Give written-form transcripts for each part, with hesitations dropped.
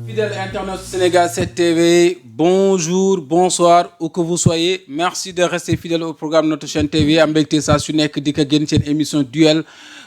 Fidèles internautes Sénégal 7 TV, bonjour, bonsoir, où que vous soyez. Merci de rester fidèle au programme de notre chaîne TV. am mbégte saa su nekk di ko génn seen émission duel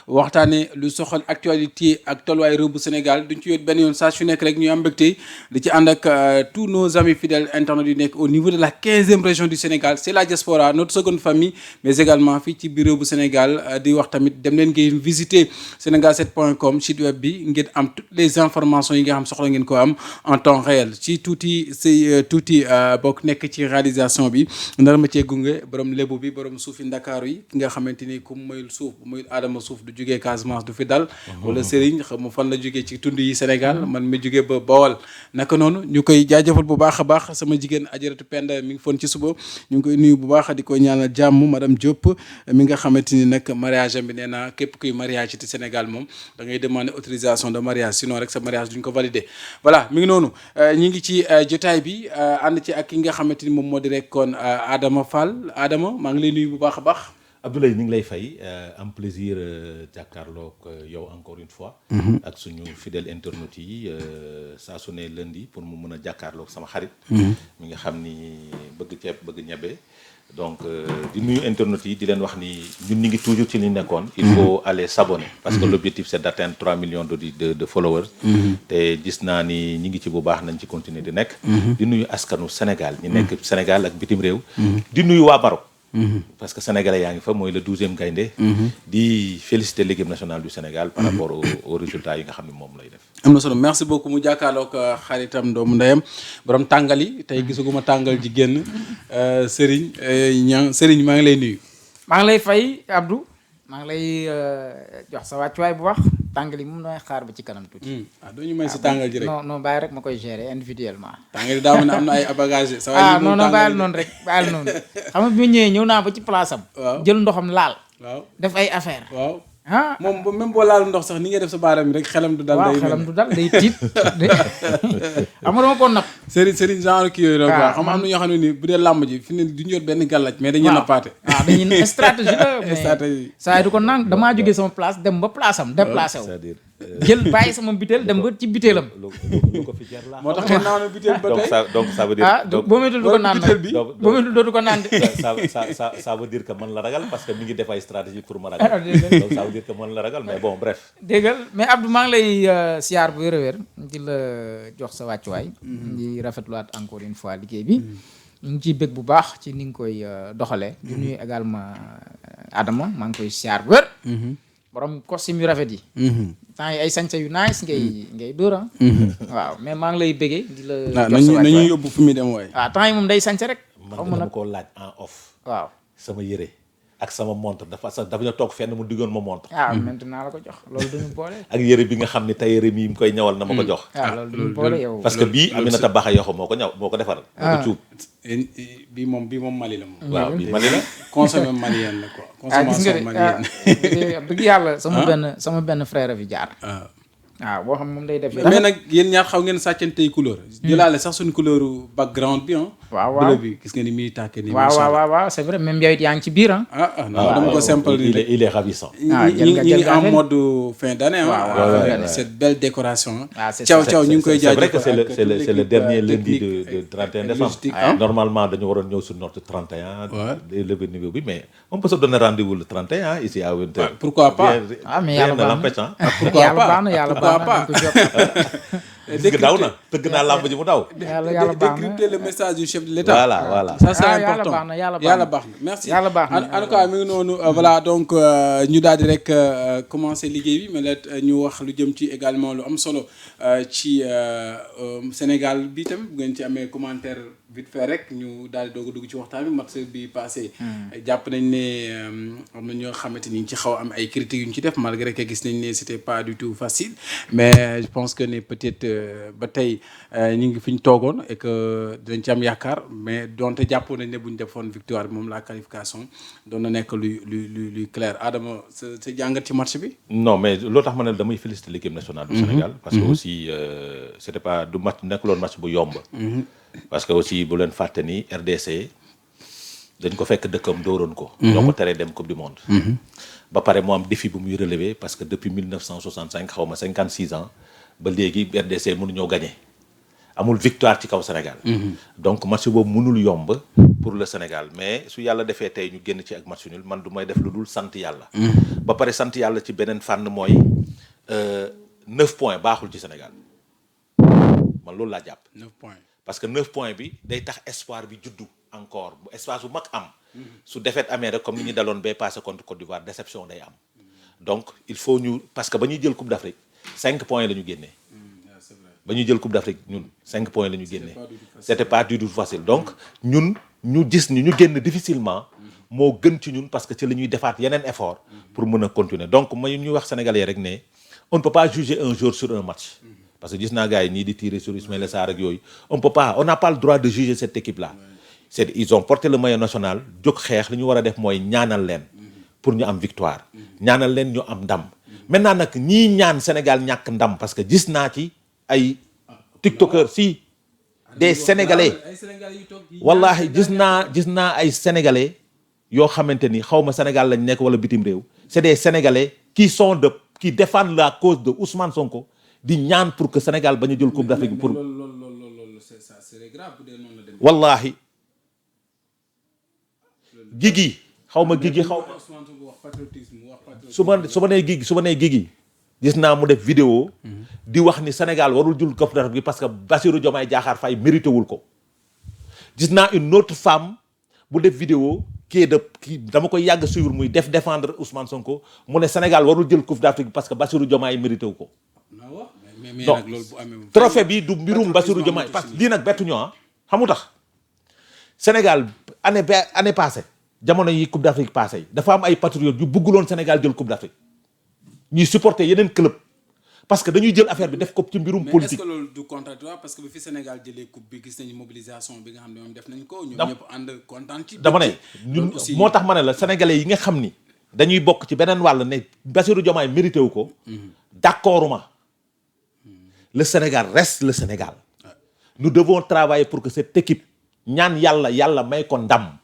waxtaane lu soxal actualité ak tolluwaay réew bu Sénégal duñ ci wéet benn yoon saa su nekk rek ñuy am mbégte di ci ànd ak tous nos amis fidèles internautes yu nekk au niveau de la 15e région du Sénégal. C'est la diaspora, notre seconde famille, mais également fii ci biir réew bu Sénégal di wax tamit dem leen ngeen visiter sénégal7.com site web bi ngeen am toutes les informations yi nga xam soxla ngeen ko am en temps réel. ci tuuti bokk nekk ci réalisation bi nar ma cee gunge borom lébu bi borom suufi Ndakaaru yi ki nga xamante ni ku mayul suuf bu mayul aadama suuf du jugee Casamance du fi dal wala Serigne xam ma fan la jugee ci tund yi Sénégal man mi jugee ba Bawol naka noonu ñu koy jaajëfal bu baax a baax sama jigéen Ajaratu Penda mi ngi foon ci suba ñu ngi koy nuyu bu baax di ko ñaanal jàmm madame Diop mi nga xamante ni nag mariage am bi nee naa képp kuy mariage ci Sénégal moom da ngay demander autorisation de mariage sinon rek sa mariage duñ ko valider. Voilà mi ngi noonu ñi ngi ci jotaay bi ànd ci ak ki nga xamante ni moom moo di rek kon Adama Fall Adama maa ngi lay nuyu bu baax a baax. Abdoulaye ñu ngi lay fay am plaisir jàkkaarloog yow encore une fois. ak suñu fidèle internautes yi saa su ne lundi pour mu mën a jàkkaarloog sama xarit. mi nga xam ni bëgg ceeb bëgg ñebe. donc di nuyu internautes yi di leen wax ni ñun ñu ngi toujours ci li nekkoon. il faut aller s'abonner. parce que l'objectif c'est d'atteindre 3 millions de followers. te gis naa ni ñi ngi ci bu baax nañ ci continuer di nekk. di nuyu askanu Sénégal ñi nekk Sénégal ak bitim réew. di nuyu waa Maroc. parce que sénégalais yaa ngi fa mooy le 12e gaynde di féliciter l'équipe nationale du Sénégal par rapport aux résultats yi nga xam ne moom lay def. am na solo merci beaucoup mu jàkkaarloog xaritam doomu ndeyam borom tàngali tey gisaguma tàngal ji génn Serigne maa ngi lay nuyu. maa ngi lay fay Abdou maa ngi lay jox sa wàccuwaay bu wax tàngal yi moom damay xaar ba ci kanam tuuti. doo ñu may si tàngal ji rek. non bàyyi rek ma koy gérer individuellement. tàngal yi daa mel ne am na ay bagage. non bàyyil noonu rek bàyyil noonu xam nga bi ma ñëwee ñëw naa ba ci place am. waaw jël ndoxam laal. waaw def ay affaire waaw moom même boo laal ndox sax ni ngay def sa baaraam yi rek xelam du dal. waaw xelam du dal day tiit xam nga dama ko napp. Serigne genre kii yooyu rek. xam nga am na ñoo xam ne nii bu dee làmb ji fi ne du ñu yor benn gàllaaj mais dañuy nappaate. waaw dañuy stratégie la mais stratégie. saa yi du ko naan damaa jógee sama place dem ba place am déplacé wu. jël bàyyi sama butéel dem ba ci butéelam. lu ko fi jar la moo tax xëy naa ne butéel ba tey donc ça veut dire. boo métul du ko naan nag boo métul dootu ko naan de. ça veut dire que mën la ragal parce que mi ngi def ay stratégie pour ma ragal. donc ça veut dire que mën la ragal mais bon bref. déggal mais Abdou maa ngi lay siyaar bu wér-wér di la jox sa wàccuwaay. di rafetluwaat encore une fois liggéey bi. ñu ngi ciy bëgg bu baax ci ni nga koy doxalee. di nuyu également Adama maa ngi koy siyaar bu wér. borom costume yu rafet yi. temps yi ay sañse yu nice ngay dóora waaw mais maa ngi lay bëggee di la jox sa wàccuwaay nañu yóbbu fu muy dem waaye. waaw temps yi moom day sañse rek. man dama ko laaj en off. waaw sama yére ak sama montre dafa ñu toog fenn mu diggoon ma montre. maintenant la ko jox loolu duñu boole. ak yére bi nga xam ne tailleur mi mu koy ñawal na ma ko jox. loolu duñu boole yow. parce que bii Aminata Baxa Yoxo moo ko defaral. moo ko cuub. bii moom Mali la moom. waaw bii Mali la. consommé malien la quoi. consommation malienne. dëgg yàlla sama benn frère fi jaar. waaw boo xam moom day def. mais nag yéen ñaar xaw ngeen sàccantey couleur. jëlaale sax suñu couleur background bi waaw bleu bi gis nga ni muy tàkkee nii. waaw c'est vrai même yow it yaa ngi ci biir non dama ko simple nii il est ravissant. ñi ngi en mode fin d'année. cette belle décoration. Thiaw ñu ngi koy jaajëfal. c'est vrai que c'est le dernier lundi de 31 décembre. normalement dañu waroon ñëw sur notre 31. lever niveau bi mais on peut se donner rendez-vous le 31 ici à 20h. pourquoi pas. mais yàlla baax na dégg daw na tëgg naa làmb ji mu daw. yàlla baax na décrypter le message du chef de l'État. voilà ça c'est important yàlla baax na merci. yàlla baax na en tout cas mi ngi noonu voilà donc ñu daal di rek commencer liggéey bi mais la ñu wax lu jëm ci également lu am solo ci Sénégal bi tamit bu ngeen ci amee commentaire vite fait rek ñu daal di doog a dugg ci waxtaan bi match bi passé. jàpp nañ ne am na ñoo xamante ni ci xaw am ay critiques yu ñu ci def malgré que gis nañ ne c'était pas du tout facile mais je pense que ne peut-être ba tey ñu ngi fi ñu toogoon et que dinañ ci am yaakaar mais donte jàppoon nañ ne bu ñu defoon victoire bi moom la qualification doon na nekk luy clair Adama sa jàngat ci match bi. non mais loo tax ma ne damay féliciter l'équipe nationale du Sénégal. parce que aussi c'était pas du match nekkuloon match bu yomb. parce que aussi bu leen fàtte ni RDC dañ ko fekk dëkkam dóoroon ko. ñoo ko teree dem coupe du monde. ba pare mu am défi bu muy relever parce que depuis 1965 xaw ma 56 ans ba léegi RDC mënuñoo gagné amul victoire ci kaw Sénégal. donc match boobu mënul yomb pour le Sénégal mais su yàlla defee tey ñu génn ci ak match nul man du may def lu dul sant yàlla. ba pare sant yàlla ci beneen fànn mooy 9 points baaxul ci Sénégal man loolu laa jàpp. 9 points. parce que 9 points bi day tax espoir bi juddu encore bu espace bu mag am. su défaite amee rek comme ni ñu daloon bay passé contre Côte d'Ivoire déception day am. donc il faut ñu parce que ba ñuy jël Coupe d'Afrique 5 points la ñu génnee. ba ñuy jël Coupe d'Afrique ñun 5 points la ñu génnee. c'était pas du tout facile donc ñun ñu gis ñu génn difficilement. moo gën ci ñun parce que ci la ñuy defaat yeneen effort. pour mën a continuer donc may ñuy wax sénégalais rek ne on ne peut pas juger un jour sur un match. parce que gis naa gars yi ñii di tirer sur Ismaïla Sarr ak yooyu on n'a pas le droit de juger cette équipe là. ils ont porté le maillot national jóg xeex li ñu war a def mooy ñaanal leen pour ñu am victoire ñaanal leen ñu am ndam maintenant nag ñii ñaan Sénégal ñàkk ndam parce que gis naa ci ay tiktokers si des sénégalais wallahi gis naa ay sénégalais yoo xamante ni xaw ma Sénégal lañ nekk wala bitim réew c'est des sénégalais qui défendent la cause de Ousmane Sonko di ñaan pour que Sénégal bañ a jël Coupe d'Afrique pour c'est grave wallahi Guigui xaw ma su ma nee Guigui gis naa mu def vidéo di wax ni Sénégal warul jul Coupe d'Afrique bi parce que Bassirou Diomaye Diakhar Faye mérité wul ko gis naa une autre femme bu def vidéo kii dama koy yàgg suivre muy défendre Ousmane Sonko mu ne Sénégal warul jël Coupe d'Afrique parce que Bassirou Diomaye mérité wu ko non trophée bi du mbirum Bassirou Diomaye parce que lii nag bettuñu xamu tax Sénégal année passée jamono yi Coupe d'Afrique passée yi dafa am ay patriotes yu bëgguloon Sénégal jël Coupe d'Afrique ñuy supporter yeneen club parce que dañuy jël affaire bi def ko ci mbirum politique. mais est-ce que loolu du contradictoire parce que bi fi Sénégal jëlee coupe bi gis nañu mobilisation bi nga xam ne moom def nañ ko. ñoom ñëpp ànd kontaan ci. dama ne ñun moo tax ma ne la sénégalais yi nga xam ni dañuy bokk ci beneen wàll ne Bassirou Diomaye mérité wu ko. d'accorduma le Sénégal reste le Sénégal. nous devons travailler pour que cette équipe ñaan yàlla may ko ndam.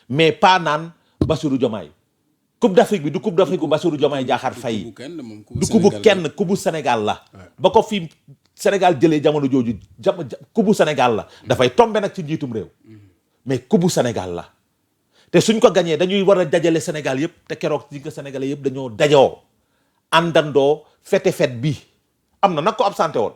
mais pas naan Bassirou Diomaye Coupe d'Afrique bi du Coupe d'Afrique bu Bassirou Diomaye Diakhar Faye du kubu kenn kubu Sénégal la ba ko fi Sénégal jëlee jamono jooju kubu Sénégal la dafay tombe nag ci njiitum réew mais kubu Sénégal la te suñ ko gañee dañuy war a dajale Sénégal yëpp te keroog ci nga Sénégalais yëpp dañoo dajoo àndandoo fête bi am na nag ko absenté woon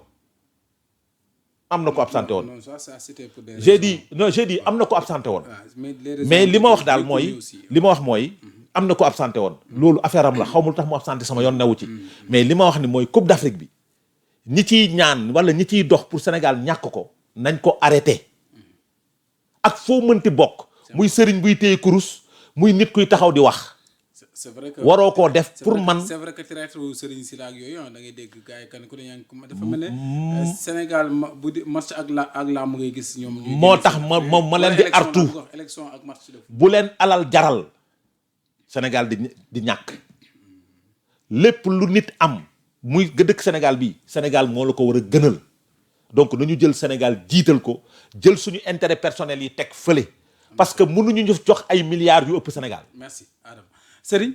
non ça c'était pour des j'ai dit am na ko absenté woon mais li ma wax daal mooy am na ko absenté woon loolu affaire am la xaw ma lu tax mu absenté sama yoon newu ci mais li ma wax ni mooy Coupe d'Afrique bi ñi ciy ñaan wala ñi ciy dox pour Sénégal ñàkk ko nañ ko arrêté ak foo mënti bokk muy sëriñ buy téye kurus muy nit kuy taxaw di wax c'est vrai que waroo koo def pour man c'est vrai que traître sëriñ si la ak yooyu da ngay dégg gars yi kan ku ne dafa mel ne Sénégal bu di match ak la mu ngay gis ñoom moo tax ma leen di artu élection ak match bu leen alal jaral Sénégal di ñàkk lépp lu nit am muy dëkk Sénégal bi Sénégal moo la ko war a gënal donc nañu jël Sénégal jiital ko jël suñu intérêt personnel yi teg fële parce que mënuñu ñu jox ay milliards yu ëpp Sénégal. merci Adama Serigne.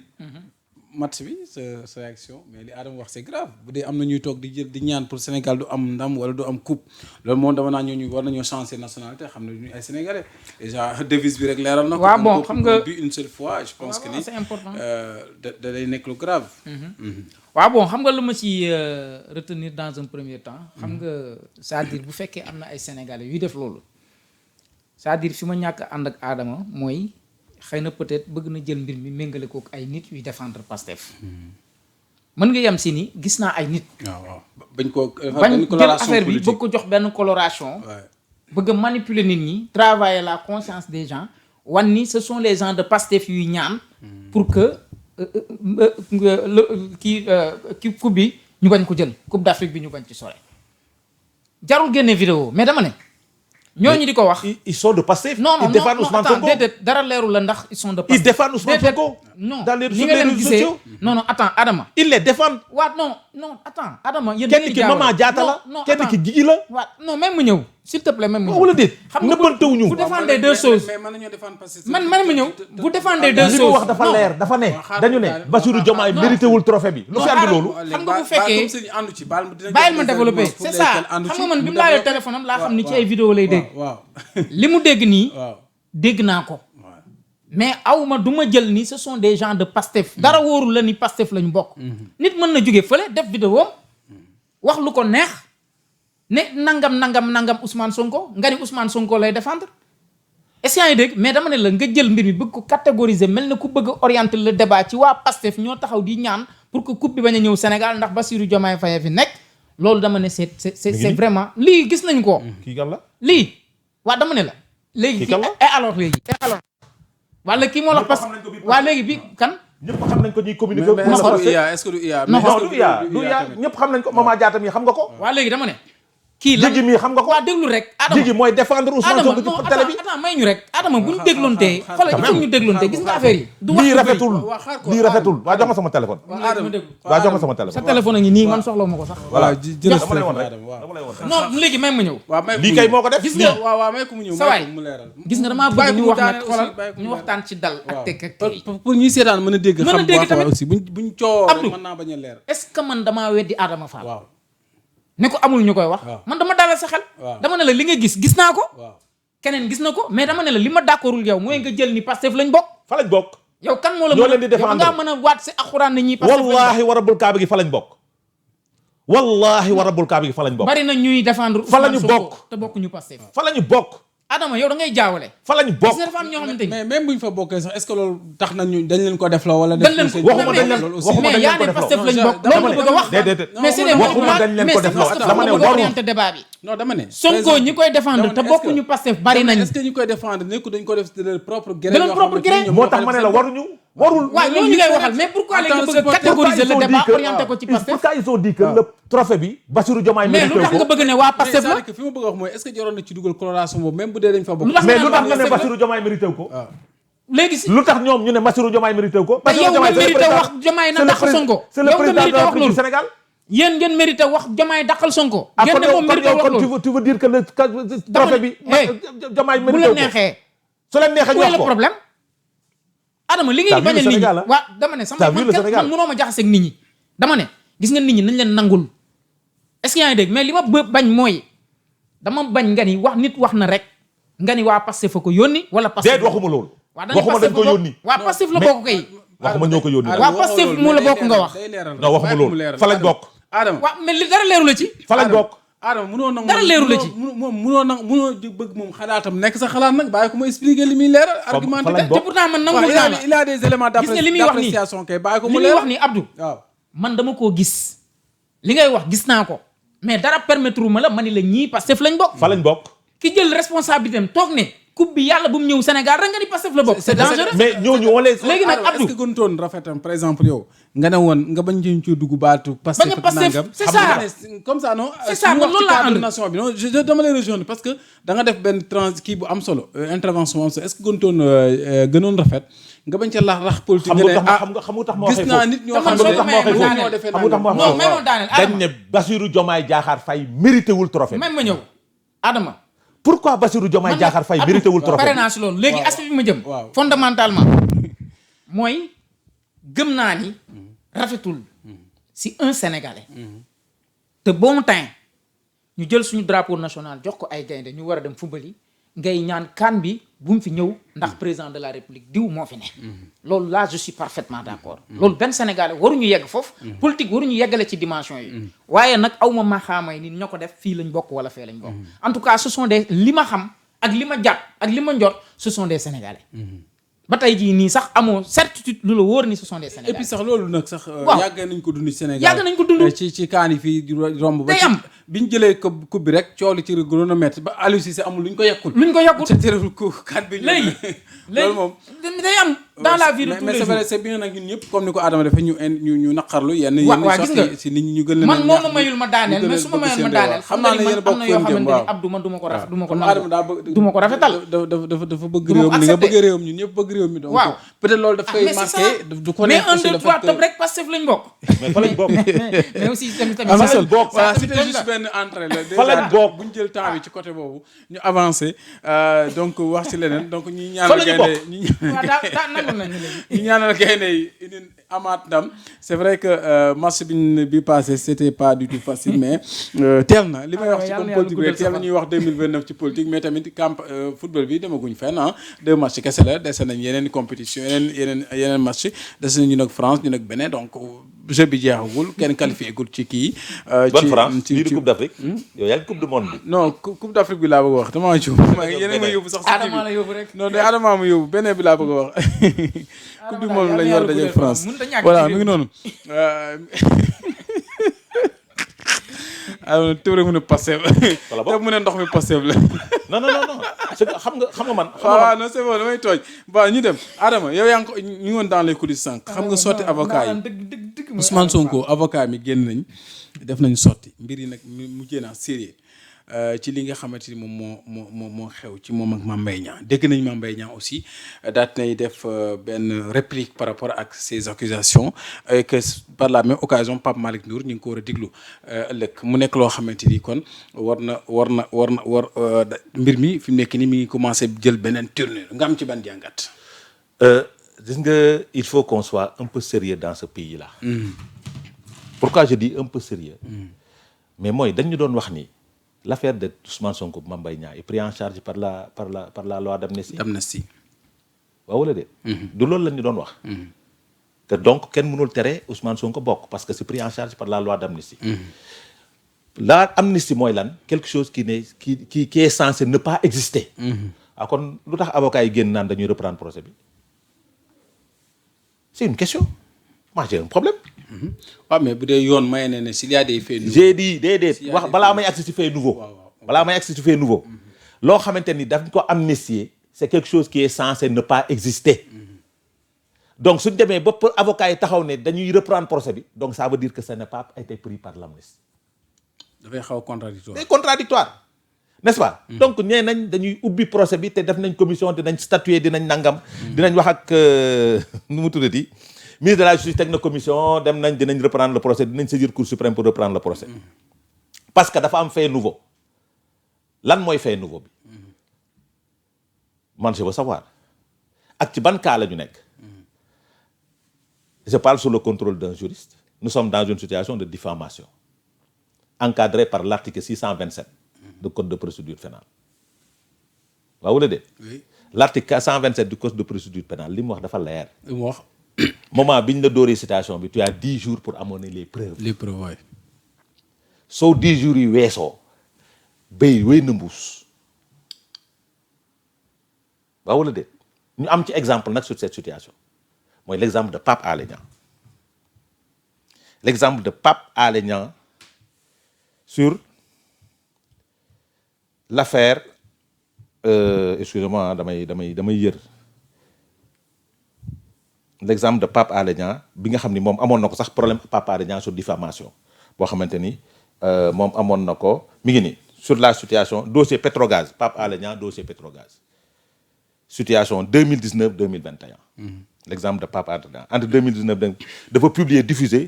match bi sa réaction mais li Adama wax c'est grave bu dee am na ñuy toog di ñaan pour Sénégal du am ndam wala du am coupe loolu moom dama naa ñooñu war nañoo changer nationalité xam ne ñu ay Sénégalais déjà devise bi rek leeral na ko. waaw bon xam nga bi une seule fois je pense que ni c'est important. da day nekk lu grave. waaw bon xam nga lu ma ci retenir dans un premier temps. xam nga c'est-à-dire bu fekkee am na ay Sénégalais yuy def loolu c'est-à-dire fi ma ñàkk ànd ak Adama mooy. xëy na peut-être bëgg na jël mbir mi méngale ko ak ay nit yuy défendre Pastef mën nga yem si ni gis naa ay nit. waaw bañ ko jël affaire bi bëgg ko jox benn coloration. bëgg a manipuler nit ñi. travailler la conscience des gens wan ni ce sont les gens de Pastef yuy ñaan. pour que kii coupe bi ñu bañ ko jël Coupe d'Afrique bi ñu bañ ci sore jarul génne vidéo mais dama ne. ñooñu di ko wax ils sont de Pastef. non ils défendent Ousmane Sonko déedéet dara leerul la ndax ils sont de Pastef. ils défendent Ousmane Sonko. non dans les ni nga leen gisee sociaux. non attends Adama. ils les défendent. waaw non attends Adama. yéen kenn ki Mama Diatta la kenn ki Guigui la. waaw non même mu ñëw s'il te plaît même mu ñëw. wala déet nëbbantewuñu. vous défendez deux choses mais mën nañoo défendre parce que man ma ñëw vous défendez deux li choses mu wax dafa leer dafa ne dañu ne Bassirou Diomaye mérité wul trophée bi lu fi andi loolu. xam nga bu fekkee bàyyil ma développé c'est ça xam nga man bi mu laalee téléphone am laa xam ni ci ay vidéo lay dégg. waaw li mu dégg nii waaw dégg naa ko mais awma du ma jël ni ce sont des gens de Pastef dara wóorul la ni Pastef lañu bokk nit mën na jóge fële def vidéo wax lu ko neex ne nangam Ousmane Sonko nga ni Ousmane Sonko lay défendre est-ce que yaa ngi dégg mais dama ne la nga jël mbir mi bëgg ko catégoriser mel na ku bëgg a orienter le débat ci waa Pastef ñoo taxaw di ñaan pour que coupe bi bañ a ñëw Sénégal ndax Bassirou Diomaye Faye fi nekk loolu dama ne c'est vraiment lii gis nañ ko kii kan la lii waa dama ne la léegi kii kan la alors léegi wala kii moo la parce que waa léegi bi kan ñëpp xam nañ ko ñuy communiquer. est-ce que du IA non du IA ñëpp xam nañ ko Mama Diatta mi xam nga ko. waa léegi dama ne kii la Jigi mi xam nga ko. waa déglu rek Adama Jigi mooy défendre Ousmane Sonko ci télé bi. attends may ñu rek Adama bu ñu déglontee xoolal il faut ñu déglontee gis nga affaire yi du wax lii rafetul lii rafetul waa jox ma sama téléphone. waa jox ma sama téléphone. sa téléphone a ngi nii man soxla ma ko sax voilà jërëjëf dama lay woon rek dama lay woon rek. non léegi may ma ñëw lii kay moo ko def. gis nga waaw may ko mu ñëw sa waay mu leeral gis nga damaa bëgg ñu wax nag xoolal ñu waxtaan ci dal ak tekk ak tey pour ñuy seetaan mën a dégg mën a xam dégg bu tamit. baax aussi buñ coowoo Abdou. mën naa bañ a leer est-ce que man damaa weddi Adama Fall waaw ne ko amul ñu koy wax waaw. man dama dalal sa xel waaw. dama ne la li nga gis naa ko waaw keneen gis na ko mais dama ne la li ma d'accordul yow mooy nga jël ni Pastef lañ bokk fa lañ bokk. yow kan moo la ñoo mën a leen di défendre. yow nga mën a waat si alxuraan ne ñii Pastef lañ bokk wallaahi wa rabbul kaaba gi fa lañ bokk. wallaahi wa rabbul kaaba gi fa lañ bokk. bari na ñuy défendre Fa la ñu Ousmane Sonko bokk. te bokkuñu Pastef fa lañu bokk. Adama yow da ngay jaawale fa lañu gis bokk. nga dafa am ñoo xamante ni mais même buñ fa bokkee sax est-ce que loolu tax nañu dañ leen ko def la wala dañ leen ko waxuma dañ leen loolu aussi waxuma mais dañ yaa leen ko ne def Pastef loo. lañ bokk dama loolu ne bëgg a wax déedéet mais c'est des waxuma dañ leen ko def loo. dama ne warul. orienté débat bi non dama ne Sonko ñi koy défendre te bokkuñu Pastef bari nañ est-ce que ñu koy défendre nekku dañ ko def de leur propre gré De leur propre gré. moo tax ma ne la waruñu. warul. waaw ñooñu ngay waxal mais pourquoi léegi nga bëgg a catégoriser le débat orienté ko ci Pastef pourquoi ils ont dit que le trophée bi Bassirou Diomaye mais mérité lu tax nga ko. bëgg ne waa Pastef la fi ma bëgg a wax mooy est-ce que jaroon na ci dugal coloration boobu même bu dee dañ fa bokk Lu tax mais lu tax nga ne Pastef la. Bassirou Diomaye mérité ko. léegi si lu tax ñoom ñu ne Bassirou Diomaye mérité ko. te yow nga mérité wax Diomaye na dàqal Sonko c'est le yow nga président de mérité la wax République du loolu Sénégal. yéen ngeen mérité wax Diomaye dàqal Sonko ah ngeen kon ne yow moom mérité wax kon loolu tu veux dire que le trophée bi. Diomaye bu mérité la ko. neexee su leen neexee ñu où est wax le ko. problème Adama li T'as ngeen di vu le bañal nit ñi Sénégal, waa dama ne sama T'as vu le Sénégal. man mënoo ma jaxase ak nit ñi dama ne gis nga nit ñi nañ leen nangul est-ce que yaa ngi dégg mais li ma bañ mooy dama bañ nga ni wax nit wax na rek nga ni waa Pastef fa ko yónni wala Pastef déet waxuma loolu. waa dañu waxuma dañ ko yónni. waa Pastef la bokk kay waxuma ñoo ko yónni. waa Pastef mu la bokk nga wax non waxuma loolu fa lañ bokk. Adama waa mais li dara leeru la ci fa lañ bokk. Adama munoo nag Dara leeru la ci. moom munoo bëgg moom xalaatam nekk sa xalaat nag bàyyi ko ma expliquer li muy leeral argumenté fa lañ te bokk. pourtant man nangul naa la il a des éléments Gis nga li muy wax nii. d'appréciation kay bàyyi ko li mu muy wax leeral ni Abdou waaw man dama koo gis li ngay wax gis naa ko mais dara permettre ma la ma ni la ñii Pastef lañ bokk fa lañ bokk. ki jël responsabilité am toog ne coupe bi yàlla bu mu ñëw Sénégal rek nga ni Pastef la bokk c'est dangereux mais ñooñu on les. léegi nag Adama, Abdou est-ce que gënutoon rafetam par exemple yow nga ne woon nga bañ ci dugg baatu Pastef Bañ a ak Pastef, nangam c'est xam ça. nga ne comme ça non C'est ça, ñu man wax loolu ci laa cadre ànd. nation bi non je dama lay rejoindre parce que da nga def benn kii bu am solo intervention bu am solo est-ce que gënoon rafet nga bañ ca rax politique xam nga ne nga tax ma xam nga tax ma gis waxee naa foofu. nit ñoo Te man xam soo ne mayee ma ñoo daaneel. defee xam nga tax ma nangam. waxee non mais non daaneel dañ Adama ne Bassirou Diomaye Diakhar Faye mérité wul trophée. même ma ñëw Adama pourquoi Bassirou Diomaye Diakhar Faye mérité wul trophée. pare naa si loolu léegi aspect bi ma jëm waaw. fondamentalement mooy gëm naa ni rafetul si un Sénégalais te bon temps ñu jël suñu drapeau national jox ko ay gaynde ñu war a dem fubali ngay ñaan kan bi bu mu fi ñëw ndax président de la République diw moo fi ne loolu là je suis parfaitement d'accord loolu benn Sénégalais waruñu yegg foofu politique waruñu yeggale ci dimension yi waaye nag awma maxaamay ni ñoo ko def fii lañ bokk wala fee lañ bokk en tout cas ce sont des li ma xam ak li ma jàpp ak li ma njot ce sont des Sénégalais ba tey jii nii sax amoo certitude lu la wóor ni ce sont des et puis Sénégalais sax loolu nag sax Waaw. yàgg nañ ko dund ci Sénégal Yàgg nañ ko dund. ci kaan yi fii di romb ba Day ci am. bi ñu jëlee coupe bi rek coow li ci gënoon a métti ba Aliou Cissé amul lu ñu ko yekkul luñ ko yokkut ca terewul ko kan bi ñu léegi loolu moom day am dans la vie de tous mais les c'est vrai jours c'est bien nag ñun ñëpp comme ni ko Adama defee ñu naqarlu yenn Waaw, waaw, gis nga. sorti si nit ñi ñu gën leen man a moo ñaax ma mayul ma daaneel ñu gën mais a su ma bëgg mayoon seen ma réew. daaneel xam naa ne yéen a am bokk na fu yoo ñu jëm xamante waaw ni Abdou man du ma ko raf du ma ko Comme rafetal Adama daa bëgg du ma ko rafetal dafa bëgg Du ma ko réewam ni nga accepté. bëgg réewam ñun ñëpp bëgg réew mi donc waaw. peut-être loolu daf koy mais c'est marqué ça. du ko mais neex 1 aussi 2 le 3 fait que top rek Pastef lañ bokk. mais fa lañ bokk. mais aussi tamit am na ça solo bokk. voilà ça c'était tamit juste benn entrée la Fa lañ déjà bokk. bu ñu jël temps bi ci côté boobu ñu avancé donc wax ci leneen donc ñi Fa ñaanal lañu gaynde ñi waaw daa nangu nañu léegi. ñu ñaanal gaynde yi indi amaat ndam c'est vrai que match bi passé c'était pas du tout facile mais teel na li may wax ci comme politique bi teel na ñuy wax 2029 ci politique mais tamit football bi demaguñ fenn 2 matchs kese la dese nañ yeneen compétition yeneen match dese nañ ñu nag France ñu nag Bénin donc jeu bi jeexagul kenn qualifié gul ci kii. bonne France lii di Coupe d'Afrique. yow yaa ngi Coupe du monde bi. non Coupe d'Afrique bi laa bëgg a wax damaa juum. yeneen ma yóbbu sax si Adama la yóbbu rek. non de Adama ma yóbbu Bénin bi laa bëgg a wax. Coupe du monde lañu war a dajeeg France voilà mi ngi noonu. alors tëb rek mu ne Pastef. wala boog te mu ne ndox mi Pastef la. non c'est que xam nga man. waaw non c'est bon damay tooñ bon ñu dem Adama yow yaa ngi ko ñu ngi woon dans les coulisses sànq. xam nga sotti avocat yi Ousmane Sonko avocat mi génn nañ def nañ sotti mbir yi nag mu jéem sérieux ci li nga xamante ni moom moo xew ci moom ak Mame Mbaye Niang dégg nañ Mame Mbaye Niang aussi daat nay def benn réplique par rapport ak ces accusations et que par la même occasion Pape Malick Ndour ñu ngi ko war a diglu ëllëg mu nekk loo xamante ni kon war mbir mi fi mu nekk ni mi ngi commencé jël beneen tournure nga am ci ban jàngat. gis nga il faut qu'on soit un peu sérieux dans ce pays-là. Pourquoi je dis un peu sérieux mais mooy dañu doon wax ni l'affaire de Ousmane Sonko Mame Mbaye Niang est pris en charge par la loi d'amnistie. waaw wala de. du loolu la ñu doon wax. te donc kenn mënul tere Ousmane Sonko bokk parce que c'est pris en charge par la loi d'amnistie. La amnistie mooy lan quelque chose qui est censé ne pas exister. kon lu tax avocat yi génn naan dañuy reprendre procès bi c'est une question moi j'ai un problème. waaw mais bu dee yoon may ne s'il y a des faits nouveaux. j'ai dit déedéet wax balaa may agsi ci fait nouveau. balaa may agsi ci fait nouveau. loo xamante ni daf ko amnistier c'est quelque chose qui est censé ne pas exister. donc suñ demee ba avocat yi taxaw ne dañuy reprendre procès bi donc ça veut dire que ça n'a pas été pris par l'amnistie. dafay xaw contradictoire. c'est contradictoire n'est-ce pas. donc nee nañ dañuy ubbi procès bi te def nañ commission dinañ statuer dinañ nangam. dinañ wax ak nu mu tuddati ministre de la justice teg na commission dem nañ dinañ reprendre le procès dinañ saisir cour suprême pour reprendre le procès. parce que dafa am fait nouveau lan mooy fait nouveau bi man je veux savoir ak ci ban cas la ñu nekk. je parle sous le contrôle d'un juriste nous sommes dans une situation de diffamation encadrée par l'article 627 du code de procédure pénale waaw wala de. oui l'article 127 du code de procédure pénale li mu wax dafa leer. li mu wax. moment bi ñu la dóoree citation bi tu as 10 jours pour amener les preuves. les preuves waay. soo 10 jours yi weesoo béy wéy na mbuus waaw wala de ñu am ci exemple nag sur cette situation mooy l'exemple de Pape Alé Niang l'exemple de Pape Alé Niang sur l'affaire excusez-moi damay yër l'exemple de Pape Alé Niang bi nga xam ni moom amoon na ko sax problème Pape Alé Niang sur diffamation boo xamante ni moom amoon na ko mi ngi ni sur la situation dossier Petrogaz Pape Alé Niang dossier Petrogaz situation 2019-2021 l'exemple de Pape Alé Niang entre 2019 dafa publier diffuser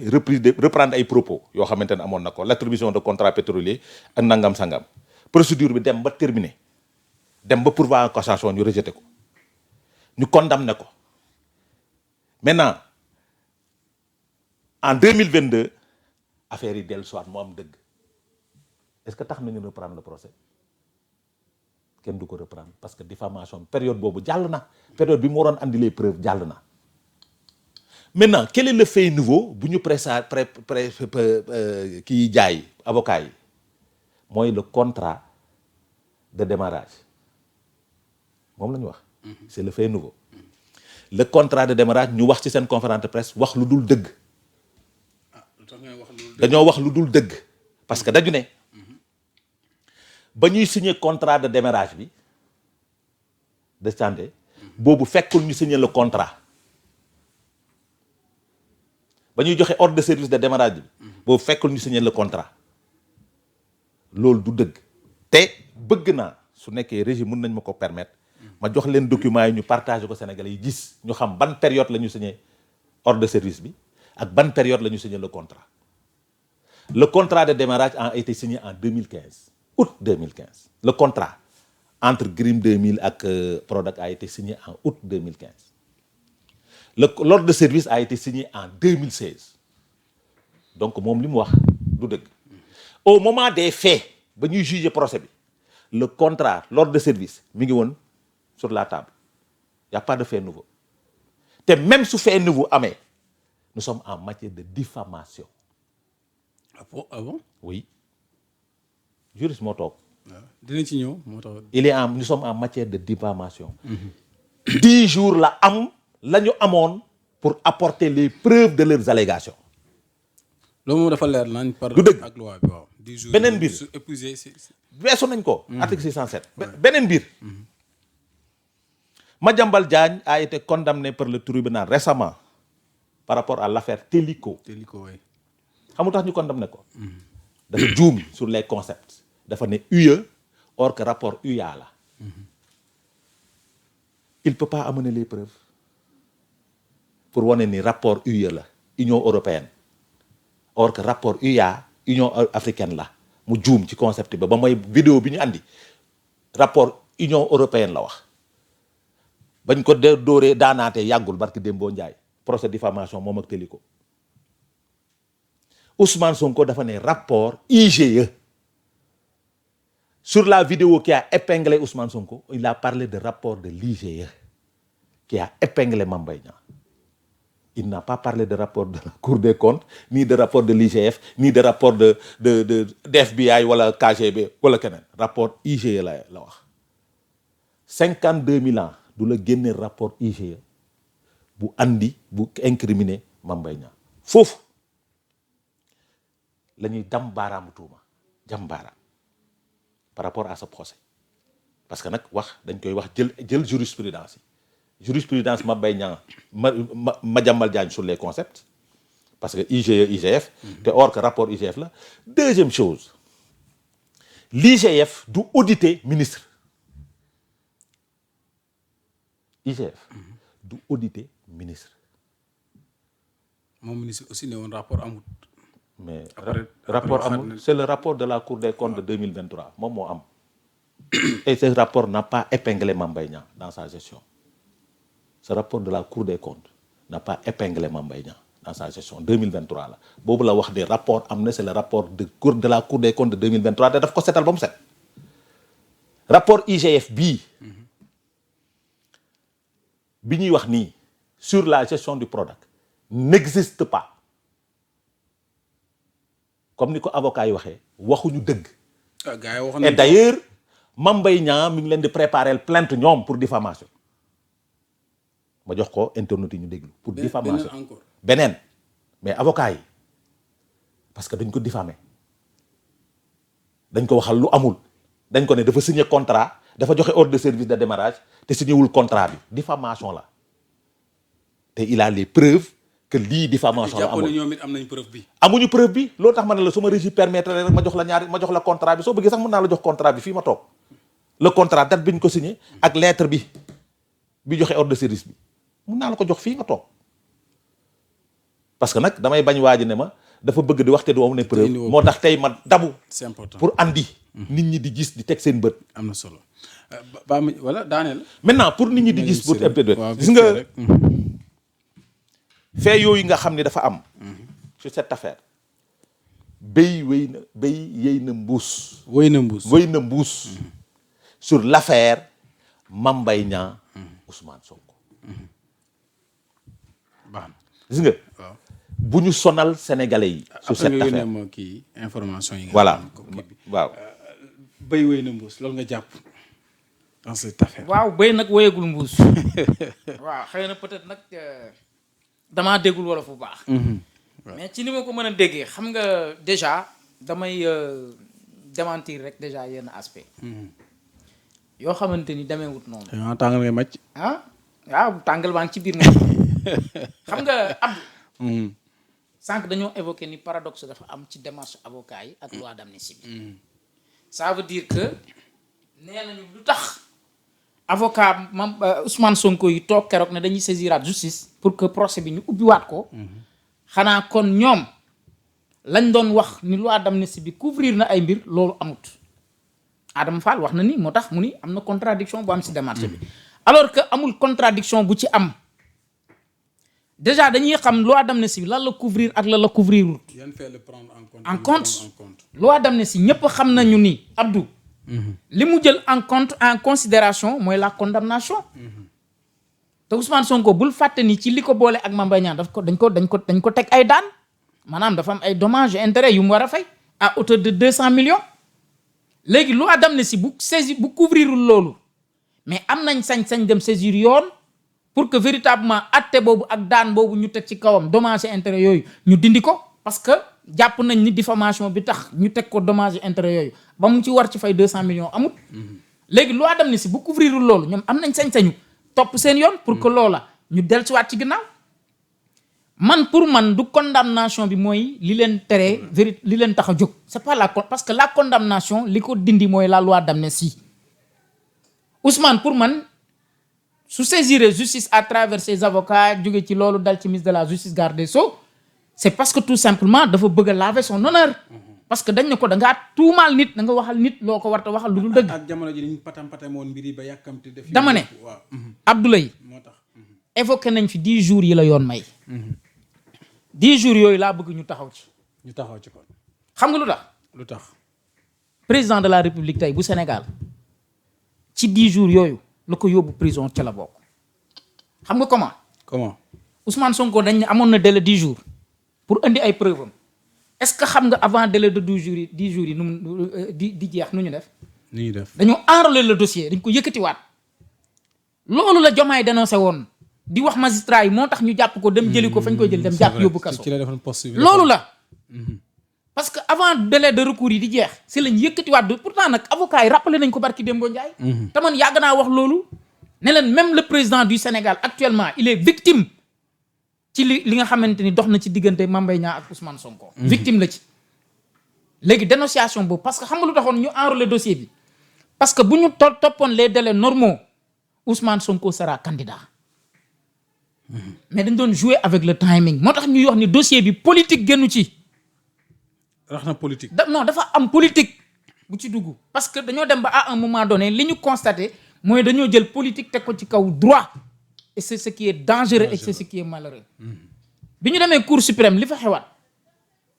reprendre ay propos yoo xamante ne amoon na ko l'attribution de contrat pétrolier ak nangam sangam procédure bi dem ba terminer dem ba pourvoi en cassation ñu rejeté ko ñu condamné ko maintenant en 2022 affaire yi dellu soit moo am dëgg est-ce que tax nañu reprendre le procès kenn du ko reprendre parce que diffamation période boobu jàll na période bi mu waroon andi les preuves jàll na maintenant quel est le fait nouveau bu ñu kii jaay avocat yi mooy le contrat de démarrage moom la ñu wax c'est le fait nouveau le contrat de démarrage ñu wax ci seen conférence de presse wax lu dul dëgg dañoo wax lu dul dëgg parce que dañu ne ba ñuy signer contrat de démarrage bi de santé boobu fekkul ñu signer le contrat ba ñuy joxe ordre de service de démarrage bi boobu fekkul ñu signer le contrat loolu du dëgg te bëgg naa su nekkee régime mën nañ ma ko permettre ma jox leen documents yi ñu partagé ko Sénégalais yi gis ñu xam ban période la ñu signé ordre de service bi ak ban période la ñu signé le contrat. Le contrat de démarrage a été signé en 2015 août 2015 le contrat entre GRIM 2000 ak Prodac a été signé en août 2015 l'ordre de service a été signé en 2016 donc moom li mu wax du dëgg au moment des faits ba ñuy juger procès bi le contrat l'ordre de service mi ngi woon sur la table y a pas de fait nouveau te même su fait nouveau amee nous sommes en matière de diffamation. Ah bon oui juriste moo toog. dinañ ci ñëw moo tax. nous sommes en matière de diffamation. 10 jours la ñu amoon pour apporter les preuves de leurs allégations. loolu moom dafa leer nañ par du dëgg ak loi bi waaw. 10 jours beneen mbir su épuisé weesu nañ ko. article 607. beneen mbir. Madiambal Diagne a été condamné par le tribunal récemment par rapport à l'affaire Télico. Télico oui. xamul tax ñu condamné ko. dafa juum sur les concepts. dafa ne UE or que rapport UA la. il peut pas amener les preuves pour wane ni rapport UE la Union européenne or que rapport UA Union africaine la mu juum ci concept ba mooy vidéo bi ñu andi rapport Union européenne la wax bañ ko dóoree daanaatee yàggul barki Dembo Ndiaye procès diffamation moom ak Télico Ousmane Sonko dafa ne rapport IGE sur la vidéo qui a épinglé Ousmane Sonko il a parlé de rapport de l'IGE qui a épinglé Mame Mbaye Niang il n'a pas parlé de rapport de la Cour des comptes ni de rapport de l'IGF ni de rapport de FBI wala KGB wala keneen rapport IGE la wax 52 000 ans du la génne rapport IGE bu incriminé Mame Mbaye Niang foofu la ñuy dam baaraamu tuuma jam baaraam par rapport à ce procès parce que nag wax dañ koy wax jël jurisprudence yi jurisprudence Mame Mbaye Niang Madiambal Diagne sur les concepts parce que IGE IGF te or que rapport IGF la deuxième chose l'IGF du auditer ministre IGF du auditer ministre moom ministre aussi ne woon rapport amut. mais rapport amul c'est le rapport de la Cour des comptes de 2023 moom moo am et ce rapport n'a pas épinglé Mame Mbaye Niang dans sa gestion ce rapport de la Cour des comptes n'a pas épinglé Mame Mbaye Niang dans sa gestion 2023 la boobu la wax des rapports am na c'est le rapport de la Cour des comptes de 2023 te daf ko setal ba mu set rapport IGF bii bi ñuy wax nii sur la gestion du Prodac n'existe pas comme ni ko avocat yi waxee waxuñu dëgg. gars yi waxoon et d'ailleurs Mame Mbaye Niang mi ngi leen di préparer plainte ñoom pour diffamation ma jox ko internautes yi ñu déglu. pour diffamation encore beneen mais avocat yi parce que dañ ko diffamer dañ ko waxal lu amul dañ ko ne dafa signer contrat dafa joxe ordre de service de démarrage te signé wul contrat bi diffamation la te il a les preuves. que lii diffamation la amul ñoom it am nañ preuve bi. amuñu preuve bi loolu tax ma ne la su ma régie permettre rek ma jox la contrat bi soo bëggee sax mën naa la jox contrat bi fii ma toog le contrat date bi ñu ko signé ak lettre bi joxe ordre de service bi mën naa la ko jox fii nga toog parce que nag damay bañ waaji ne ma dafa bëgg di waxte du am ne preuve moo tax tey ma dabu. c'est important pour andi. nit ñi di gis di teg seen bët. am na solo ba wala daaneel. maintenant pour nit ñi di gis. pour gis nga. fait yooyu nga xam ne dafa am sur cette affaire béy yéy na mbuus wéy na mbuus sur l'affaire Mame Mbaye Niang Ousmane Sonko baax na gis nga waaw bu ñu sonal sénégalais yi sur cette affaire kii information yi nga voilà waaw béy wéy na mbuus loolu nga jàpp dans cette affaire waaw béy nag wéyagul mbuus waaw xëy na peut-être nag damaa déggul wolof bu baax. mais ci ni ma ko mën a déggee xam nga déjà damay démentir rek déjà yenn aspect yoo xamante ni demeewut noonu. waaw tàngal ngay màcc. waaw tàngal baa ngi ci biir moom xam nga Abdou. sànq dañoo évoqué ni paradoxe dafa am ci démarche avocat yi ak loi d'amnistie bi. ça veut dire que nee nañu lu tax avocat Ousmane Sonko yi toog keroog ne dañuy saisiraat justice pour que procès bi ñu ubbiwaat ko. xanaa kon ñoom lañ doon wax ni loi d'amnistie bi couvrir na ay mbir loolu amut. Adama Fall wax na ni moo tax mu ni am na contradiction bu am ci démarche bi alors que amul contradiction bu ci am déjà dañuy xam loi d'amnistie bi lan la couvrir ak lan la couvrirul. yan fait le prendre en compte loi d'amnistie ñëpp xam nañu ni Abdou. li mu jël en considération mooy la condamnation. te Ousmane Sonko bul fàtte ni ci li ko boole ak Mame Mbaye Niang dañ ko teg ay daan maanaam dafa am ay dommages et intérêts yu mu war a fay à hauteur de 200 millions. léegi loi d'amnistie bu couvrirul loolu mais am nañ sañ-sañ dem saisir yoon pour que véritablement atte boobu ak daan boobu ñu teg ci kawam dommages et intérêts yooyu ñu dindi ko parce que jàpp nañ ni diffamation bi tax ñu teg ko dommages et intérêts yooyu ba mu ci war ci fay 200 millions amut. léegi loi d'amnistie bu couvrirul loolu ñoom am nañ sañ-sañu topp seen yoon pour que loola ñu dellusiwaat ci ginnaaw. pour man du condamnation bi mooy li leen tere li leen tax a jóg c'est pas parce que la condamnation li ko dindi mooy la loi d'amnistie Ousmane pour man su saisir justice à travers ses avocats jóge ci loolu dal ci ministre de la justice garde des Sceaux c'est parce que tout simplement dafa bëgg a laver son honneur parce que dañ ne ko da ngaa tuumaal nit da nga waxal nit loo ko war a waxal lu dul dëgg. ak jamono ji dañu patam woon mbir yi ba yàkkamti def. dama ne Abdoulaye moo tax évoqué nañ fi 10 jours yi la yoon may. 10 jours yooyu laa bëgg ñu taxaw ci kon xam nga lu tax président de la république tey bu Sénégal ci 10 jours yooyu la ko yóbbu prison ca la bokk xam nga comment Ousmane Sonko dañ ne amoon na délai 10 jours pour indi ay preuves am est-ce que xam nga avant délai de 10 jours yi di jeex nu ñu def dañoo enrôler le dossier dañ ko yëkkatiwaat loolu la Diomaye dénoncé woon di wax magistrat yi moo tax ñu jàpp ko dem jëli ko fañ koy jël dem jàpp yóbbu kaso loolu la parce que avant délai de recours yi di jeex si lañ yëkkatiwaat pourtant nag avocat yi rappelé nañ ko barki Dembo Ndiaye te man yàgg naa wax loolu ne leen même le président du Sénégal actuellement il est victime ci li nga xamante ni dox na ci diggante Mame Mbaye Niang ak Ousmane Sonko victime la ci léegi dénonciation boobu parce que xam nga lu taxoon ñu enrôler dossier bi parce que bu ñu toppoon les délais normaux Ousmane Sonko sera candidat mais dañ doon jouer avec le timing moo tax ñuy wax ni dossier bi politique génnu ci. rax na politique. non dafa am politique bu ci dugg parce que dañoo dem ba à un moment donné li ñu constaté mooy dañoo jël politique teg ko ci kaw droit et c'est ce qui est dangereux et c'est ce qui est malheureux. bi ñu demee Cour suprême li fa xewaat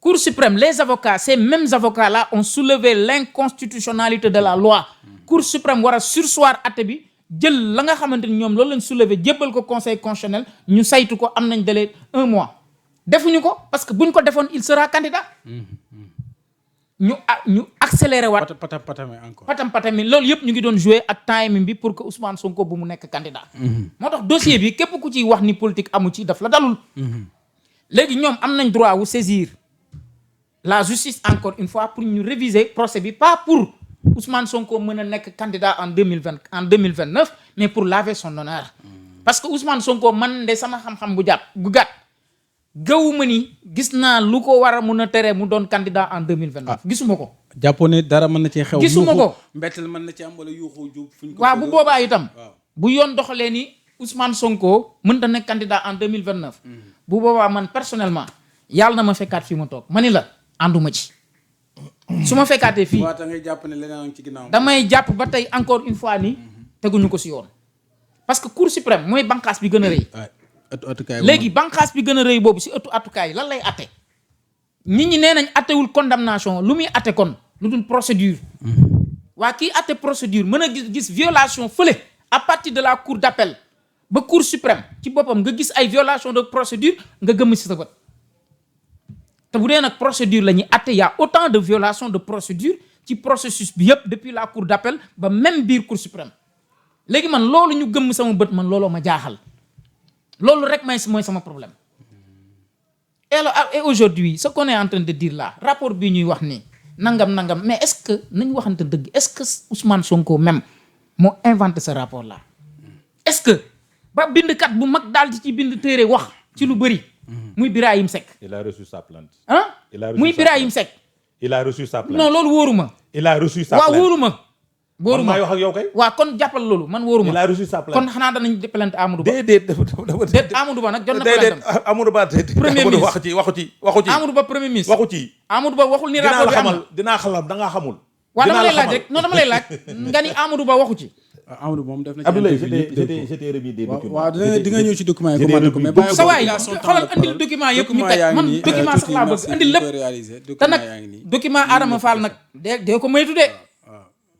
Cour suprême les avocats ces mêmes avocats là ont soulevé l'inconstitutionnalité de la loi. Cour suprême war a surseoir àtte bi. jël la nga xamante ni ñoom loolu lañ soulever jébbal ko conseil constitutionnel ñu saytu ko am nañ délai 1 mois defuñu ko parce que buñ ko defoon il sera candidat ñu accéléré waat patam-patami loolu yëpp ñu ngi doon jouer ak timing bi pour que Ousmane Sonko bu mu nekk candidat moo tax dossier bi képp ku ciy wax ni politique amu ci daf la dalul léegi ñoom am nañ droit wu saisir la justice encore une fois pour ñu réviser procès bi pas pour Ousmane Sonko mën a nekk candidat en 2029 mais pour laver son honneur parce que Ousmane Sonko man de sama xam-xam bu gàtt gawuma ni gis naa lu ko war a mun a tere mu doon candidat en 2029 gisuma ko. jàppoo ne dara mën na cee xew. gisuma ko mbetteel mën na ci am wala yuuxu jub fuñ ko. waaw bu boobaa itam. bu yoon doxalee ni Ousmane Sonko mën ta nekk candidat en 2029. bu boobaa man personnellement yàlla na ma fekkaat fii ma toog ma ni la ànduma ci. su ma fekkaatee fii ngay jàpp ne leneen ci ginnaaw damay jàpp ba tey encore une fois ni teguñu ko si yoon parce que Cour suprême mooy bànqaas bi gën a rëy. léegi bànqaas bi gën a rëy boobu si ëttu attukaay lan lay atte nit ñi nee nañ attewul condamnation lu muy atte kon lu dul procédure. waa kii atte procédure mën a gis violation fële à partir de la cour d'appel ba Cour suprême ci boppam nga gis ay violation de procédure nga gëmm si sa bët. te bu dee nag procédure la ñuy atte y a autant de violations de procédure ci processus bi yëpp depuis la cour d'appel ba même biir cour suprême léegi man loolu ñu gëmm sama bët man looloo ma jaaxal loolu rek mooy sama problème. et aujourd'hui ce qu'on est en train de dire là rapport bi ñuy wax nii nangam mais est-ce que nañ waxante dëgg est-ce que Ousmane Sonko même moo inventé ce rapport là est-ce que ba bindkat bu mag daal di ci bind téere wax ci lu bëri. muy Birahim Seck. Il a reçu sa plainte. muy Birahim Seck. Il a reçu sa plainte. non loolu wóoruma. Il a reçu sa plainte. waaw wóoruma wóoruma man maay wax ak yow kay. waaw kon jàppal loolu man wóoruma. il a reçu sa plainte. kon xanaa danañ plainte Amadou Ba. déedéet déet Amadou Ba nag jot na plainte am. Amadou Ba Premier ministre waxu ci. Amadou Ba premier ministre. waxu ci. Amadou Ba waxul ni rapport bi am na. dinaa xamal da ngaa xamul. waaw dama lay laaj rek non dama lay laaj nga ni Amadou Ba waxu ci. Amadou moom def na ci Abdoulaye interview je t'ai remis des documents. waaw di nga ñëw ci document yi commandé ko mais bàyyi sa waay xoolal andil document yëpp ñu teg man document sax laa bëgg andil lépp te nag document Adama Fall nag dee ko moytu de.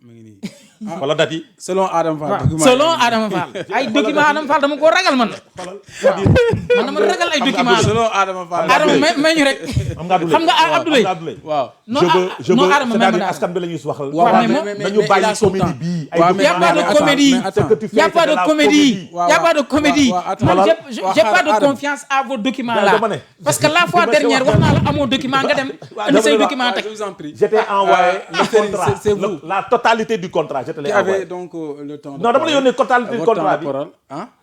mu ngi nii wala dat yi. selon Adama Fall document selon Adama Fall ay document Adama Fall dama koo ragal man. man dama ragal ay document selon Adama Fall Adama may ñu rek. xam nga Abdoulaye waaw non Adama may ma daal askan bi la ñuy waxal. waaw mais nañu bàyyi comédie bii. y a pas de comédie y a pas de comédie y a pas de comédie man j'ai pas de confiance à vos documents là parce que la fois dernière wax naa la amoo document nga dem andi say document teg. je vous en prie je t'ai envoyé le contrat c'est vous la totalité du contrat je te l'ai qui envoyé. avait donc le temps de non dama la yónnee totalité du contrat bi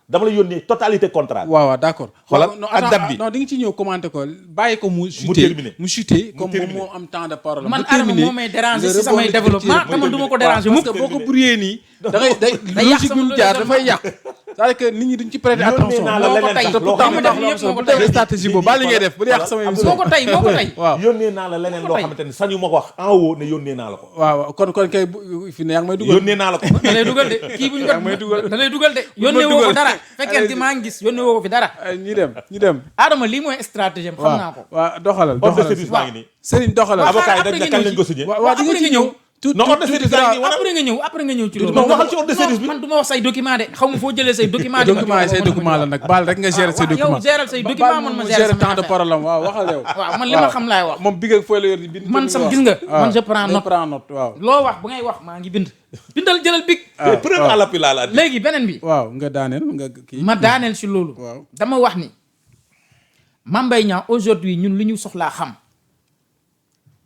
dama la yónnee totalité contrat bi. waaw d'accord xoolal non ak date bi. non di nga ci ñëw commenter ko bàyyi ko mu terminer. mu chuter comme moom moo am temps de parole man Adama moo may déranger si samay développement te man du ma ko déranger parce mukk. que boo ko brouillé nii da ngay day yàq logique bi mu jaar dafay yàq c'est-à-dire que nit ñi duñ ci prêter attention naa la moo ko leneen tey sax te loo pourtant mu def xamante yëpp moo ko bu def tey stratégie boobu baa li ngay def bu yàq sama émission moo ko tey moo ko tey. waaw yónnee naa la leneen loo xamante ni sañu ma ko wax en haut ne yónnee naa la ko. waaw kon kay fi ne yaa ngi may dugal yónnee naa la ko. da lay dugal de kii buñ ko da lay dugal de yónnee woo ko dara fekkee maa ngi gis yónnee woo ko fi dara. ñu dem Adama lii mooy stratégie xam naa ko. waaw doxalal ordre de service baa ngi nii. Serigne doxalal avocat yi dañ ne kañ lañ ko signé. waaw di nga ci ñëw non ordre de service baa ngi nii après nga ñëw ci loolu. non waxal ci ordre de service bi. man du ma wax say document de xaw ma foo jëlee say document de. document yi say document la nag baal rek nga gérer say document yow gérer say document man ma gérer temps de parole am waaw waxal yow waaw man li ma xam laay wax. moom bigg ak fooy la yor di bind man sam gis nga man je prends note waaw loo wax bu ngay wax maa ngi bind bindal jëlal big. preuve à l'appui laa la léegi beneen bi waaw nga daaneel nga kii ma daaneel si loolu. waaw dama wax ni Mame Mbaye Niang aujourd'hui ñun li ñu soxlaa xam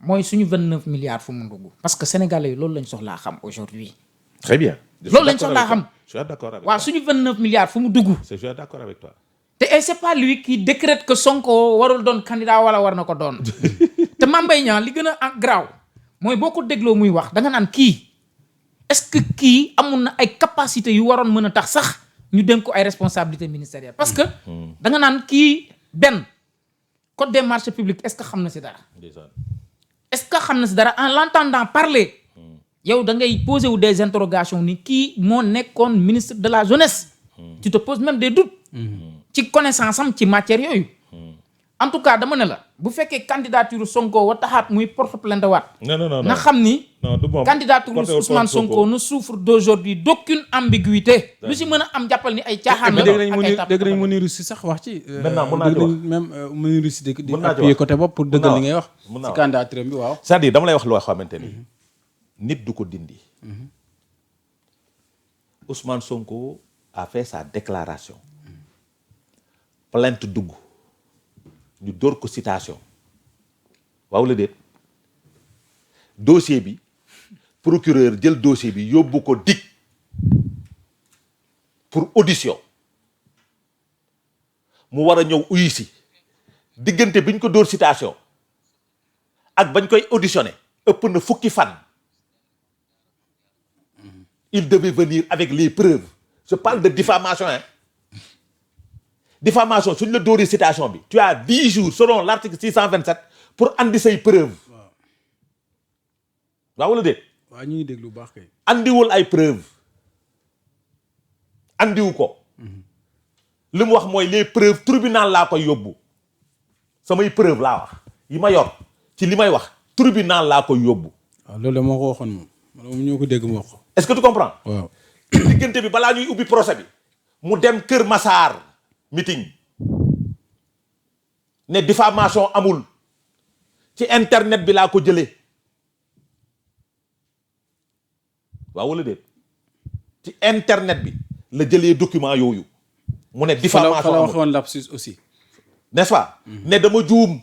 mooy suñu 29 milliards fu mu dugg parce que sénégalais yi loolu lañ soxlaa xam aujourd'hui. très bien. loolu lañ soxlaa xam. je suis d'accord avec waaw suñu 29 milliards fu mu dugg. je suis d'accord avec toi. te c'est pas lui qui décrète que Sonko warul doon candidat wala war na ko doon te Mame Mbaye Niang li gën a graaw mooy boo ko dégloo muy wax da nga naan kii est-ce que kii amoon na ay capacités yu waroon mën a tax sax ñu dénk ko ay responsabilités ministérielles parce que da nga naan kii benn code des marchés publics est-ce que xam na si dara. est-ce que xam na si dara en l'entendant parler yow da ngay poser wu des interrogations ni kii moo nekkoon ministre de la jeunesse. tu te poses même des doutes. ci connaissance am ci matière yooyu. en tout cas dama ne la bu fekkee candidature Sonko wa taxaat muy porte plainte waat. non na xam ni. non du moom candidature Ousmane Sonko ne souffre d'aujourd'hui d'aucune ambiguïté. lu si mën a am jàppal ni ay caaxaan la. dégg nañ Mounirou Sy sax wax ci. maintenant mën naa ci wax même Mounirou Sy di appuyer côté bopp pour dëggal li ngay wax. ci candidature bi waaw. c'est-à-dire dama lay wax loo xamante ni nit du ko dindi. Ousmane Sonko a fait sa déclaration. plainte dugg ñu door ko citation waaw la déet dossier bi procureur jël dossier bi yóbbu ko DIC pour audition mu war a ñëw uyu si diggante bi ñu ko dóor citation ak bañ koy auditionné ëpp na fukki fan. Il devait venir avec les preuves je parle de diffamation hein. Diffamation suñ la dóori citation bi tu as 10 jours selon l'article 627 pour andi say preuve waaw wala déet. waaw ñu ngi déglu bu baax kay. andiwul ay preuve andiwu ko. li mu wax mooy les preuves tribunal laa koy yóbbu samay preuve laa wax yi ma yor ci li may wax tribunal laa koy yóbbu. waaw loolu de moo ko waxoon moom ñoo ko dégg mu wax ko. est-ce que tu comprends. waaw. diggante bi balaa ñuy ubbi procès bi mu dem Kër Massar. meeting ne diffamation amul ci internet bi laa ko jëlee waaw wala déet ci internet bi la jëlee document yooyu mu ne diffamation amul la waxoon lapsus aussi n'est-ce pas ne dama juum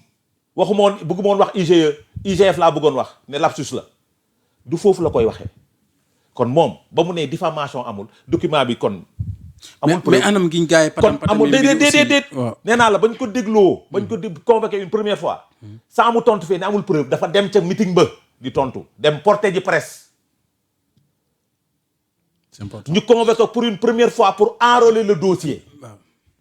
waxuma woon bëgguma woon wax IGE IGF laa bëggoon wax ne lapsus la du foofu la koy waxee kon moom ba mu ne diffamation amul document bi kon amul mais anam gi ñu gars yi patam patam amul déedéet waaw nee naa la bañ ko dégloo bañ ko convoqué une première fois sans mu tontu fee ne amul preuve dafa dem ca meeting ba di tontu dem porter ji presse c'est important. ñu convoqué pour une première fois pour enrôler le dossier.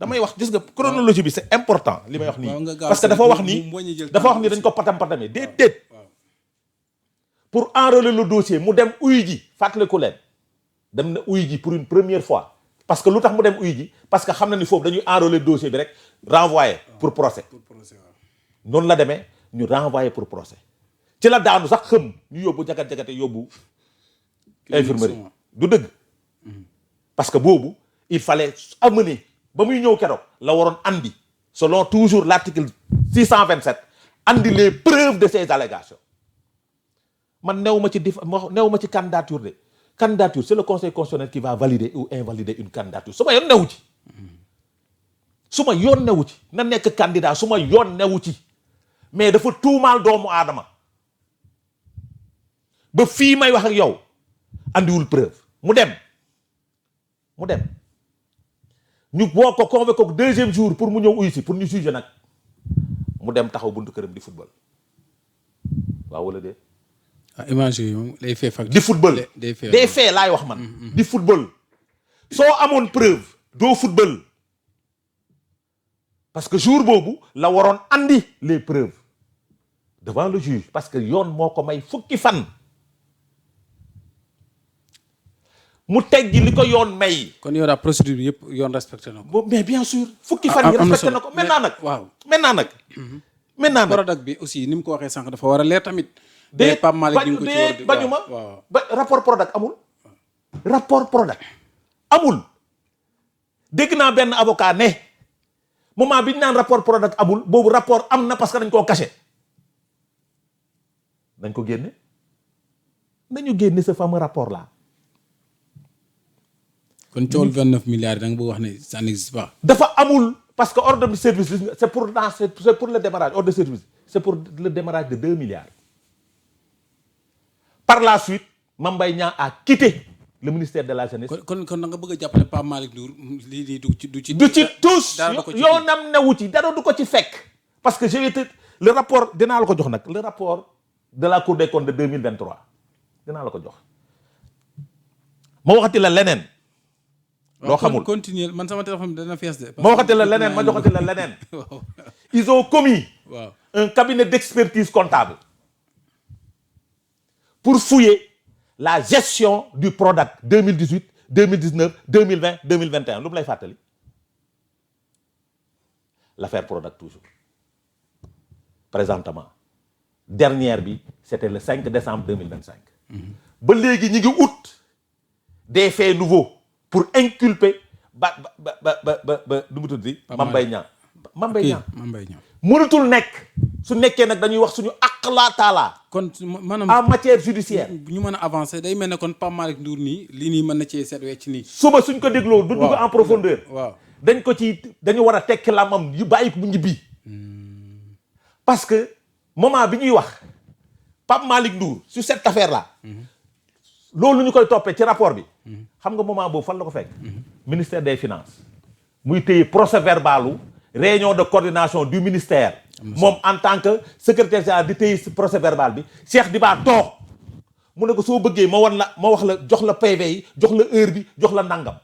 damay wax gis nga chronologie bi c'est important li may wax nii parce que dafa wax ni dañ ko patam-patamee déedéet pour enrôler le dossier mu dem uyu ji fàttaliku leen dem na uyu ji pour une première fois parce que lu tax mu dem uyu ji parce que xam na ni foofu dañuy enrôler dossier bi rek renvoyer pour procès noonu la demee ñu renvoyer pour procès ci la daanu sax xëm ñu yóbbu jagat-jagate yóbbu infirmerie du dëgg parce que boobu il fallait amener ba muy ñëw keroog la waroon andi selon toujours l'article 627 andi les preuves de ces allégations man new ma ci candidature de candidature c'est le conseil constitutionnel qui va valider ou invalider une candidature su ma yoon newu ci na nekk candidat su ma yoon newu ci mais dafa tuumaal doomu aadama ba fii may wax ak yow andiwul preuve mu dem ñu boo ko convoqué ko deuxième jour pour mu ñëw uyu si pour ñu juger nag mu dem taxaw buntu këram di football waaw wala déet. image yi moom lay fee fak di football des faits laay wax man. di football soo amoon preuve doo football parce que jour boobu la waroon andi les preuves devant le juge parce que yoon moo ko may fukki fan. mu teggi li ko yoon may. kon yow daal procédure bi yëpp yoon respecté na ko. mais bien sûr fukki fan yi respecté na ko maintenant nag. Prodac bi aussi ni mu ko waxee sànq dafa war a leer tamit. bañu ma ba rapport Prodac amul. rapport Prodac amul. dégg naa benn avocat ne moment bi ñu naan rapport Prodac amul boobu rapport am na parce que dañ koo caché. dañ ko génne nañu génne ce fameux rapport là. kon coowal 29 milliards yi da nga bëgg wax ne ça n'existe pas. dafa amul parce que ordre de service c'est pour le démarrage ordre de service c'est pour le démarrage de 2 milliards. par la suite Mame Mbaye Niang a quitté le ministère de la jeunesse. kon da nga bëgg a jàppale Pape Malick Ndour lii du ci tous yoonam newu ci dara du ko ci fekk. parce que je vais te le rapport dinaa la ko jox nag le rapport de la Cour des comptes de 2023 dinaa la ko jox ma waxati la leneen. loo xamul continuer man sama téléphone dana fees de. ma waxati la leneen ma joxati la leneen. ils ont commis. un cabinet d'expertise comptable. pour fouiller la gestion du Prodac 2018 2019 2020 2021 lu mu lay fàttali. l'affaire Prodac toujours. présentement dernière bi c'était le 5 décembre 2025. ba léegi ñi ngi ut des faits nouveaux. pour inculper ba nu mu tudd Mame Mbaye Niang. Mame Mbaye Niang mënatul nekk su nekkee nag dañuy wax suñu aqla taala kon maanaam en matière judiciaire ñu mën a avancer day mel ne kon Pape Malick Ndour nii lii nii mën na cee seet wecc nii suba suñ ko dégloo du dugg en profondeur waaw dañu war a tekki lamam yu bàyyi ko bu ñibbi parce que moment bi ñuy wax Pape Malick Ndour sur cette affaire là loolu ñu koy toppee ci rapport bi xam nga moment boobu fan la ko fekk ministère des finances muy téye procès verbalu réunion de coordination du ministère moom en tant que secrétaire général di téye procès verbal bi Cheikh Diba toog mu ne ko soo bëggee ma wax la jox la PV yi jox la heure bi jox la nangam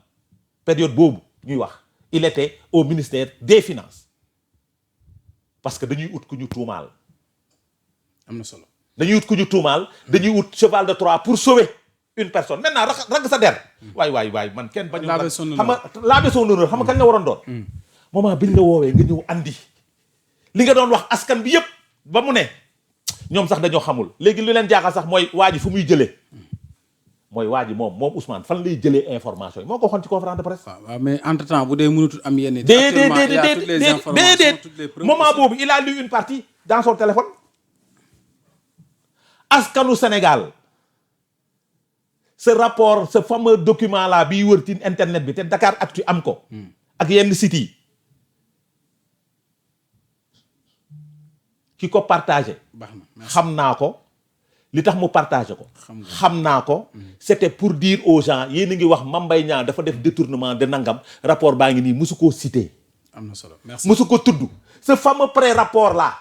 période boobu ñuy wax il était au ministère des finances parce que dañuy ut ku ñu tuumaal am na solo dañuy ut ku ñu tuumaal dañuy ut cheval de Troie pour sauver une personne maintenant rag sa der waay man kenn bañu xam nga laabe son honneur xam nga kañ la waroon doon moment biñ la woowee nga ñëw andi li nga doon wax askan bi yëpp ba mu ne ñoom sax dañoo xamul léegi lu leen jaaxal sax mooy waa ji fu muy jëlee mooy waa ji moom Ousmane fan lay jëlee information yi moo ko waxoon ci conférence de presse. waaw mais entre temps bu dee mënatul am yenn. déedéet moment boobu il a lu une partie dans son téléphone askanu Sénégal ce rapport ce fameux document là biy wër ci internet bi te Dakar Actu am ko. ak yenn sites yi ki ko partagé. xam naa ko li tax mu partagé ko. xam naa ko. c'était pour dire aux gens yéen a ngi wax Mame Mbaye Niang dafa def détournement de nangam rapport baa ngi nii musu koo cité. am na solo merci musu ko tudd. ce fameux pré-rapport là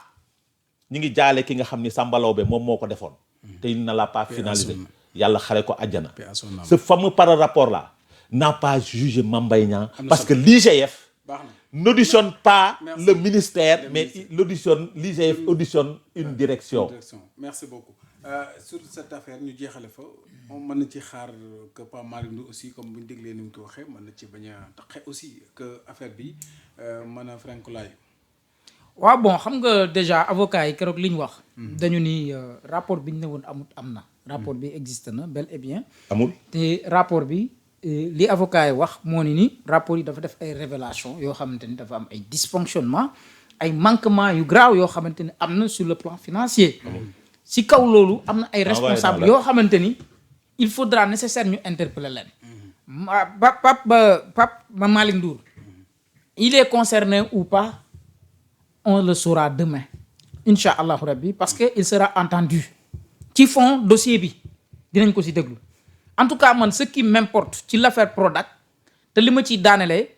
ñu ngi jaale ki nga xam ni Samba Laobé moom moo ko defoon. te il ne l'a pas finalisé. yàlla xare ko àjjana. Paix à son âme. Ce fameux par-rapport là n'a pas jugé Mame Mbaye Niang parce que l'IGF baax na. n'auditionne pas Merci. le ministère, mais l'IGF auditionne une direction. Merci beaucoup. Sur cette affaire ñu jeexale fa moom mën na ci xaar que Pape Malick Ndour aussi comme bu ñu déglee ni mu ko waxee mën na ci bañ a taqe aussi que affaire bi mën a frankulaayu. waaw bon xam nga déjà avocat yi keroog li ñu wax. dañu ni rapport bi ñu ne woon am na. rapport bi existe na bel et bien. amul te rapport bi li avocat yi wax moo ni rapport yi dafa def ay révélation yoo xamante ni dafa am ay dysfonctionnement ay manquement yu grave yoo xamante ni am na sur le plan financier. si kaw loolu am na ay responsables yoo xamante ni il faudra nécessaire ñu interpeller leen. Pape Malick Ndour il est concerné ou pas on le saura demain incha allahu rabbi parce que il sera entendu ci fond dossier bi dinañ ko si déglu en tout cas man ce qui m'importe ci l'affaire Prodac te li ma ciy daanelee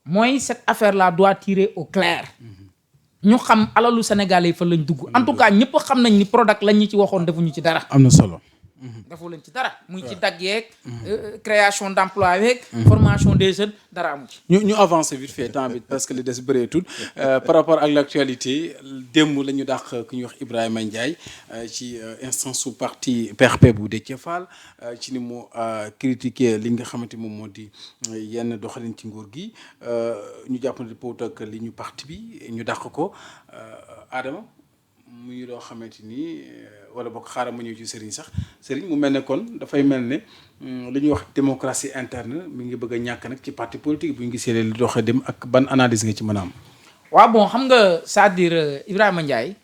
mooy cette affaire là doit tirer au clair ñu xam alalu Sénégalais yi fa lañ dugg en tout cas ñëpp xam nañ ni Prodac lañ ñu ci waxoon defuñu ci dara. am na solo. defu leen ci dara muy ci dagg yeeg création d'emploi yeeg formation des jeunes dara amu ci. ñu avancer vite fait temps bi parce que li des bëreetul par rapport ak l'actualité démb la ñu dàq ku ñuy wax Ibrahima Ndiaye ci instance su parti PRP bu Déthié Fall ci ni mu critiquer li nga xamante moom moo di yenn doxalin ci nguur gi ñu jàpp ne pot ak li ñu parti bi ñu dàq ko Adama muy loo xamante ni wala bokk xaaral ma ñëw ci Serigne sax Serigne mu mel ne kon dafay mel ne li ñuy wax démocratie interne mi ngi bëgg a ñàkk nag ci parti politique bu ñu gisee li doxee dem ak ban analyse nga ci mën a am. waaw bon xam nga c'est-à-dire Ibrahima Ndiaye.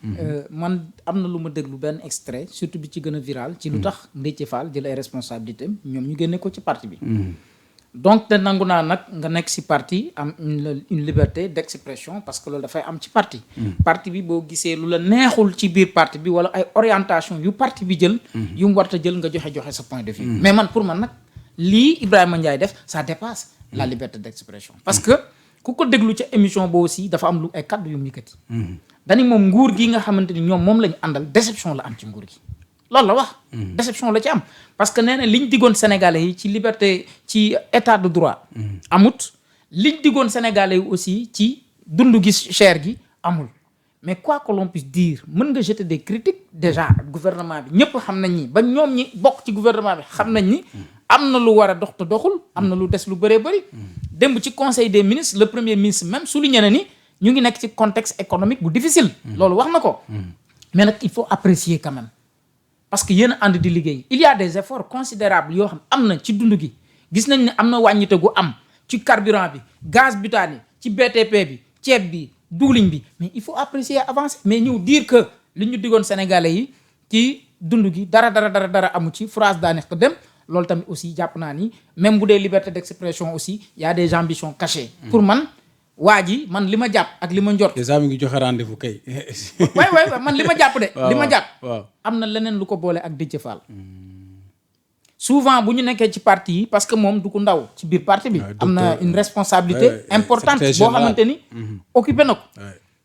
man am na lu ma déglu benn extrait surtout bi ci gën a viral. ci lu tax Déthié Fall jël ay responsabilités ñoom ñu génne ko ci parti bi. donc te nangu naa nag nga nekk ci parti am une liberté d'expression parce que loolu dafay am ci parti. parti bi boo gisee lu la neexul ci biir parti bi wala ay orientation yu parti bi jël. yu mu warta jël nga joxe sa point de vue. mais man pour man nag lii Ibrahima Ndiaye def ça dépasse la liberté d'expression parce que ku ko déglu ca émission boobu aussi dafa am lu ay kaddu yu mu yëkkati. dañu moom nguur gi nga xamante ni ñoom moom la ñu àndal déception la am ci nguur gi. loolu la wax. déception la ci am parce que nee na liñ diggoon Sénégalais yi ci liberté ci état de droit. amut liñ diggoon Sénégalais yi aussi ci dund gi cher gi amul mais quoi que l'on puisse dire mën nga jeter des critiques déjà gouvernement bi ñëpp xam nañ ni ba ñoom ñi bokk ci gouvernement bi xam nañ ni am na lu war a dox te doxul am na lu des lu bëree bëri. démb ci conseil des ministres le premier ministre même souligné na ni ñu ngi nekk ci contexte économique bu difficile. loolu wax na ko. mais nag il faut apprécier quand même. parce que yéen a ànd di liggéey il y a des efforts considérables yoo xam am na ci dund gi gis nañ ne am na wàññite gu am ci carburant bi gaz butane ci BTP bi ceeb bi diwlin bi mais il faut apprécier avancer mais ñëw dire que li ñu diggoon Sénégalais yi ci dund gi dara amu ci phrase daa neex ko dem loolu tamit aussi jàpp naa ni même bu dee liberté d'expression aussi y a des ambitions cachées. pour man waa ji man li ma jàpp ak li ma njort. déjà mi ngi joxe rendez-vous kay. waay man li ma jàpp de. li ma jàpp waaw am na leneen lu ko boole ak Déthié Fall. souvent bu ñu nekkee ci parti yi parce que moom du ko ndaw ci biir parti bi. am na une responsabilité importante boo xamante ni. occupé na ko.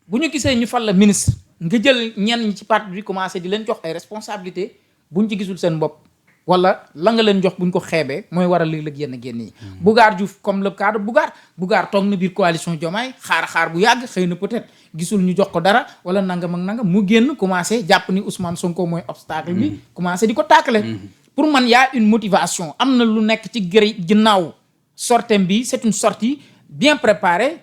bu ñu gisee ñu fal la ministre. nga jël ñenn ñi ci parti bi commencé di leen jox ay responsabilités bu ñu ci gisul seen bopp. wala la nga leen jox bu ñu ko xeebee mooy waral léeg-léeg yenn génn yi. Bougar Diouf comme le cas de Bougar toog na biir coalition Diomaye xaar bu yàgg xëy na peut-être gisul ñu jox ko dara wala nangam ak nangam mu génn commencé jàpp ni Ousmane Sonko mooy obstacle bi. commencé di ko tàkkale. pour man y a une motivation am na lu nekk ci ginnaaw sortem bi c'est une sortie bien préparée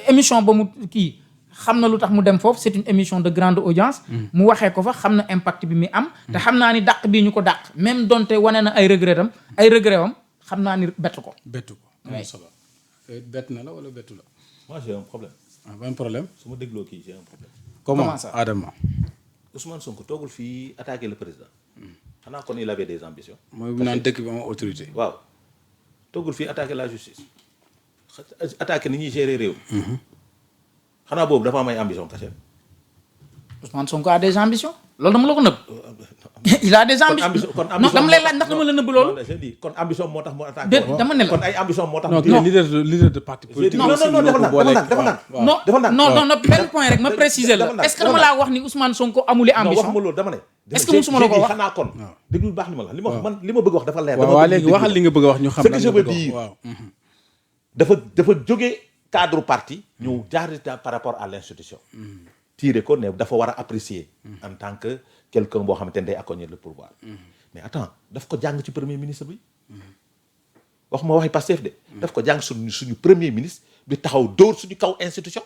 émission ba mu kii. xam na lu tax mu dem foofu c'est une émission de grande audience. mu waxee ko fa xam na impact bi muy am. te xam naa ni dàq bii ñu ko dàq. même donte wane na ay regret am xam naa ni bettu ko. am solo bett na la wala bettu la. moi j'ai un problème. ban problème. su ma dégloo kii j'ai un problème. comment ça Adama. Ousmane Sonko toogul fii attaquer le président. xanaa kon il avait des ambitions. mooy bu naan dëkk bi am autorité. waaw toogul fii attaquer la justice attaquer ni ñuy gérer réew. xanaa boobu dafa am ay ambition cachée. Ousmane Sonko a des ambitions loolu dama la ko nëbb. il a des ambitions. Non dama lay laaj ndax dama la nëbb loolu. je dis kon ambition moo tax mu attaqué. déet dama ne la kon ay ambition moo tax. non leader de parti politique. non benn point rek ma préciser la. est-ce que dama laa wax ni Ousmane Sonko amuli ambition. waxuma loolu dama ne. est-ce que musuma la ko wax xanaa kon. déglu baax li ma la li ma wax man li ma bëgg wax dafa leer. waaw léegi waxal li nga bëgg a wax ñu xam. ce que je veux dire dafa jógee cadre parti. ñu jaar par rapport à l'institution. tirer ko ne dafa war a apprécier. en tant que quelqu'un boo xamante ne day accompagner le pouvoir. mais attends daf ko jàng ci premier ministre bi. waxuma waxi Pastef de. daf ko jàng suñu premier ministre bi taxaw dóor suñu kaw institution.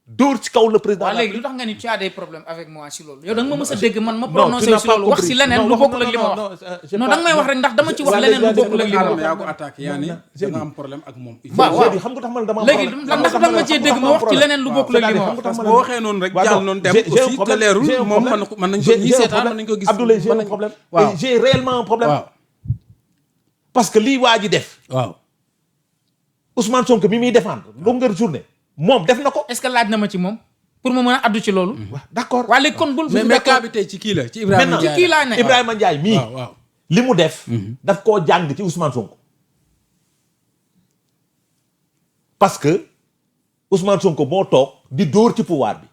dóor ci kaw le président. waaw léegi lu tax nga ni tu as des problèmes avec moi si loolu yow da nga ma mës a dégg man ma prononcé si loolu wax si leneen lu bokkul ak li ma wax non da nga may wax rek ndax dama ci wax leneen lu bokkul ak li ma wax. yaa ko attaqué yaa ne da nga am problème ak moom. waaw xam nga tax man dama léegi ndax da nga cee dégg ma wax ci leneen lu bokkul ak li ma wax. parce que boo waxee noonu rek jàll noonu dem aussi te leerul moom mën nañ ko ñi seetaan mën nañ ko gis. Abdoulaye j'ai un problème. waaw j'ai réellement un problème. waaw parce que lii waa ji def. waaw Ousmane Sonko mi muy défendre longueur journée moom def na ko. est-ce que laaj na ma ci moom pour ma mën a addu ci loolu. waaw d'accord. waa léegi kon bul. mais cas bi tey ci kii la ci Ibrahima Ndiaye ci kii laa ne. Ibrahima Ndiaye mii. waaw li mu def. daf koo jàng ci Ousmane Sonko. parce que Ousmane Sonko moo toog di dóor ci pouvoir bi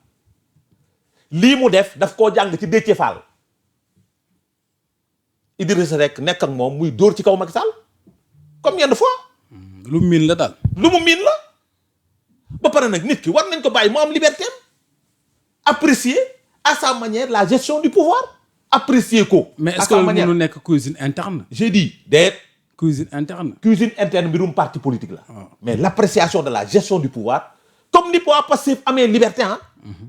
lii mu def daf koo jàng ci Déthié Fall. Idrissa Seck nekk ak moom muy dóor ci kaw Macky Sall combien de fois. lu miin la daal. lu mu miin la. ba pare nag nit ki war nañ ko bàyyi mu am liberté apprécier à sa manière la gestion du pouvoir apprécier ko. mais est-ce que loolu mënu nekk cuisine interne. j'ai dit déet. cuisine interne. cuisine interne mbirum parti politique la. mais l'appréciation de la gestion du pouvoir comme ni waa Pastef amee liberté ah.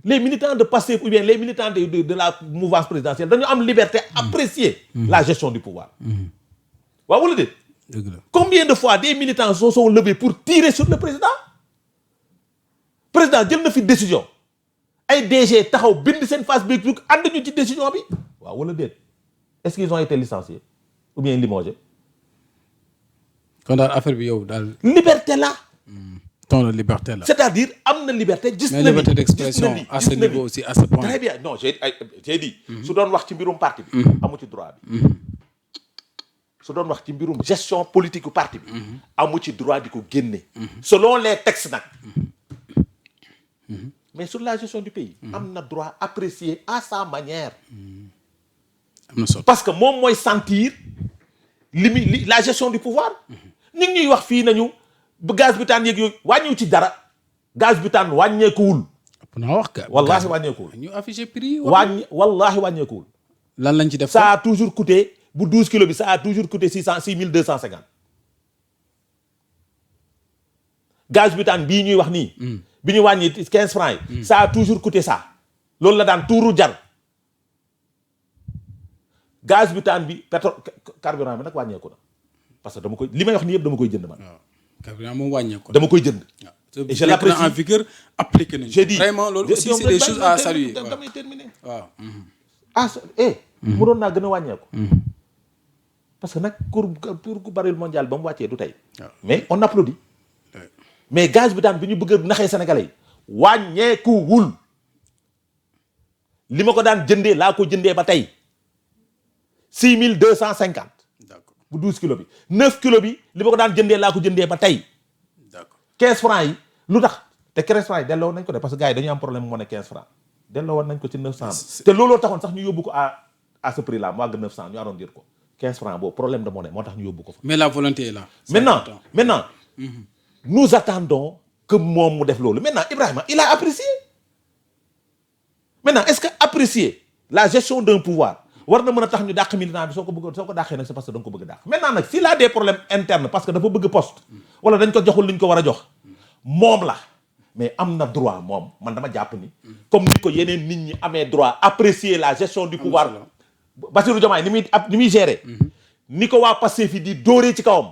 les militants de Pastef ou bien les militants de la mouvance présidentielle dañu am liberté apprécier la gestion du pouvoir. waaw wala déet. dëgg la combien de fois des militants se sont levés pour tirer sur le président. président jël na fi décision ay DG taxaw bind seen face Facebook ànd ñu ci décision bi waaw wala déet est-ce qu'ils ont été licenciés ou bien limogés. kon daal affaire bi yow daal. liberté la. ton de liberté la. c'est-à-dire am na liberté. gis na mais liberté d'expression à ce niveau aussi à ce point. très bien non j'ai dit. su doon wax ci mbirum parti bi. amu ci droit bi. su doon wax ci mbirum gestion politique bu parti bi. amu ci droit di ko génne. selon les textes nag. mais sur la gestion du pays. am na droit apprécier à sa manière. am na solo parce que moom mooy sentir la gestion du pouvoir. ñu ngi ñuy wax fii nañu bu gaz butane yeeg yooyu wàññiwu ci dara gaz butane wàññeekuwul. ëpp naa wax ka. wallaahi wàññeekuwul. ñu affiché prix. wallaahi wàññeekuwul. lan lañ ci def. ça a toujours coûté bu 12 kilos bi ça a toujours coûté 6,250. gaz butane bii ñuy wax nii. bi ñu wàññi 15 francs yi. ça a toujours coûté ça. loolu la daan tuuru jar. gaz butane bi pétrole carburant bi nag wàññeeku na parce que dama koy li may wax nii yëpp dama koy jënd man. waaw carburant moom wàññeeku. dama koy jënd. et je l'apprécie en vigueur appliqué nañu. j'ai dit vraiment loolu aussi c'est des choses à saluer. damay terminer. waaw. mu doon naa gën a wàññeeku. parce que nag pour baril mondial ba mu wàccee du tey. mais on applaudit. mais gaz butane bi ñu bëgg a naxee sénégalais yi wàññeekuwul. li ma ko daan jëndee laa ko jëndee ba tey 6,250. d'accord bu 12 kilos bi 9 kilos bi li ma ko daan jëndee laa ko jëndee ba tey. d'accord 15 francs yi lu tax te 15 francs yi delloo nañ ko de parce que gars yi dañu am problème mu ne 15 francs delloo woon nañ ko ci 900. te looloo taxoon sax ñu yóbbu ko à ce prix là mu àgg 900 ñu arrondir ko 15 francs boobu problème de monnaie moo tax ñu yóbbu ko fa. mais la volonté est là. maintenant nous attendons que moom mu def loolu maintenant Ibrahima il a apprécié. maintenant est-ce que apprécier la gestion d'un pouvoir war na mën a tax ñu dàq militant bi soo ko dàqee nag c'est parce que da nga ko bëgg a dàq. maintenant nag s'il a des problèmes internes parce que dafa bëgg poste wala dañ ko joxul li ñu ko war a jox moom la mais am na droit moom man dama jàpp ni comme ni ko yeneen nit ñi amee droit apprécier la gestion du pouvoir. Bassirou Diomaye ni muy gérer. ni ko waa Pastef fi di dóoree ci kawam.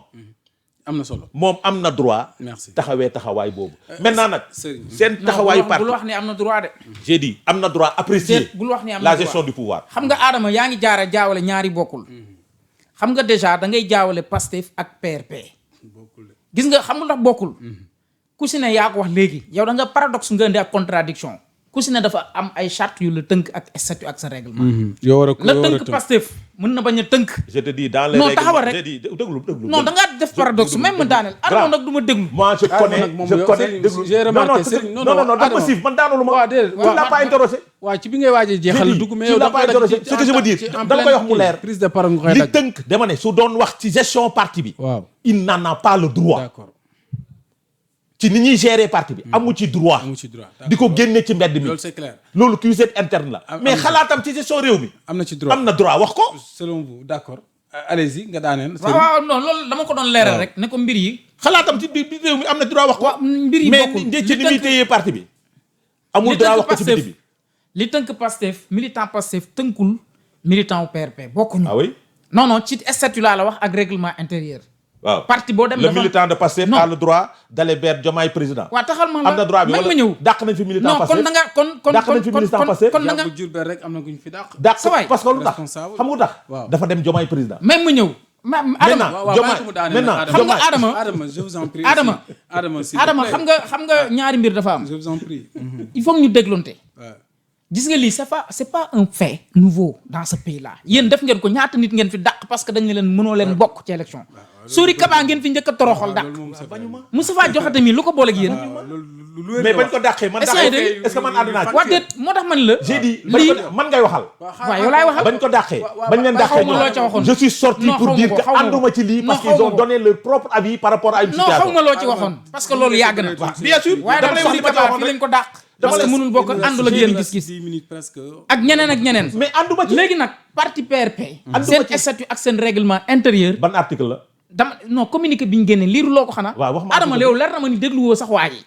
am na solo moom am na droit. merci taxawee taxawaay boobu. maintenant nag seen non taxawaayu parti bul wax ni am na droit de. j'ai dit am na droit apprécier bul wax ni am na la droit. gestion du pouvoir. xam nga Adama yaa ngi jaawale ñaari bokkul. xam nga déjà da ngay jaawale Pastef ak PRP. gis nga xam nga ndax bokkul. ku si ne yaa ko wax léegi yow da nga paradoxe nga indi ak contradiction ku si ne dafa am ay charte yu la tënk ak statut ak sa règlement. yow war a la tënk Pastef mën na bañ a tënk. je te dis dans les non règlements taxawal rek je dis déglu non da ngaa def paradoxe même ma daaneel. Adama nag du ma déglu. moi je connais déglu j'ai remarqué non dafa siif man daanulu ma. waaw déedéet tu l'as pas interrogé. waaw ci bi ngay waajee jeexal la dugg mais yow tu l'as pas interrogé ce que je veux dire dama koy wax mu leer. prise de parole nga koy li dagg. tënk dama ne su doon wax ci gestion parti bi. waaw il n'en a pas le droit. d'accord ci ni ñuy gérer parti bi. amu ci droit. amu ci droit di ko génne ci mbedd mi. loolu c'est clair. loolu cuisette interne la. mais xalaatam ci gestion réew mi. am na ci droit am na droit wax ko. selon vous d'accord allez-y nga daaneel. waaw non loolu dama ko doon leeral rek ne ko mbir yi. xalaatam ci biir réew mi am na droit wax ko. waaw mbir yi bokkul mais ci ni muy téye parti bi. amul droit wax ko ci biti bi. li tënk Pastef militant Pastef tënkul militant wu PRP bokkuñu. ah oui. non ci statut laa la wax ak règlement intérieur. waaw parti boo dem le dafa militant de Pastef a le droit d'aller vers Diomaye président. waaw taxal ma la am na droit bi même ma wala ñëw. dàq nañ fi militant non Pastef kon da nga kon dàq nañ fi militant Pastef. kon da nga bu Diourbel rek am na guñ fi dàq. dàq sa waay parce que lu tax responsable. xam nga lu tax. waaw dafa dem Diomaye président. même ma ñëw. Adama waaw Diomaye bàyyi ko mu daaneel maintenant nag, xam nga Adama Adama je vous en prie. Adama Adama s'il vous Adama plaît. xam nga ñaari mbir dafa am. je vous en prie. il faut que ñu déglonte. waaw. gis nga lii c'est pas un fait nouveau dans ce pays là yéen def ngeen ko ñaata nit ngeen fi dàq parce que dañ ne leen mënoo leen bokk ci élection. Sori Kaba ngeen fi njëkk a toroxal dàq. Moustapha Diakhaté mi lu ko booleeg yéen. mais bañ ko dàqee man Est-ce que dàqee est-ce que man ànd naa ci. waa déet moo tax man la. j'ai dit lii man ngay waxal. waaw yow laay waxal. bañ ko dàqee bañ leen dàqee xaw ma loo ca waxoon. je suis sorti Non, pour xaw ma dire ko, que xaw ma ko. ànduma ci lii parce Non, qu'ils xaw ont ma ko. donné leur propre avis par rapport à une non xaw situation. ma loo ci waxoon parce que loolu yàgg na. bien sûr waaye dama dama lay Sori wax li ma ci Kaba waxoon fii rek. lañ ko dàq. parce que mënul bokk àndul ak yéen gis-gis. 10 minutes presque. ak ñeneen ak ñeneen. mais ànduma ci. léegi nag parti PRP. Ànduma seen ci. statut ak seen règlement intérieur. ban article la. dama non communiqué bi ñu génne liiru loo ko xanaa. waaw wax ma Adama article yow leer na ma ni dégluwoo sax waa ji.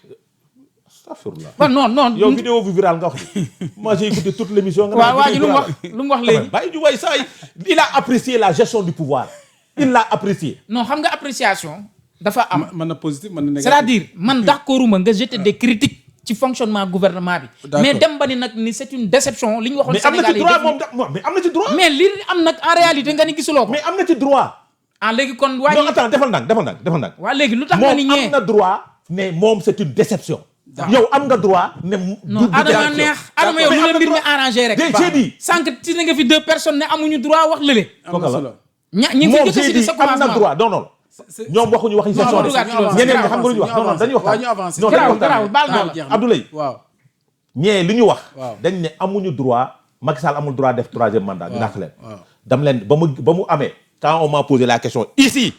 astaghfirullah. waaw non. yow vidéo bu viral nga wax ni. moi j'ai écouté toute l'émission. nga waaw waa ji vidéo lu mu wax virale. lu mu wax léegi. bàyyi ju waay saa yi il a apprécié la gestion du pouvoir. il l'a apprécié. non xam nga appréciation. dafa am mën na positif mën na négatif. c'est-à-dire man d'accorduma nga jeter des critiques ci fonctionnement gouvernement bi. D'accord. mais dem ba ni nag ni c'est une déception li ñu waxoon mais am na Sénégal ci yi droit def moom mais am na ci droit. mais li am nag en réalité nga ni gisuloo ko. mais am na ci droit. ah léegi kon waa non ji. attends defal nag. waa léegi lu tax nga ni moom ñee. am na droit ne moom c'est une déception. yow am nga droit ne. non Adama neex Adama yow Mais lu am la na mbir mi droit. arrangé rek. J'ai dit. sànq ci na nga fi deux personnes ne amuñu droit wax lële. am na solo. ñi fi moom njëkk a j'ai cité dit sa am na commencement. droit non. ñoom waxuñu waxi gestion de. ñeneen ñi xam nga lu ñu wax non dañuy wax. ñu avancé. non dañuy garaawul wax baal naa la. Abdoulaye waaw. ñee li ñu wax. Waaw. dañ ne amuñu droit Macky Sall amul droit def troisième mandat. ñu dàq leen. waaw. dam leen ba mu amee. quand on m'a posé la question ici.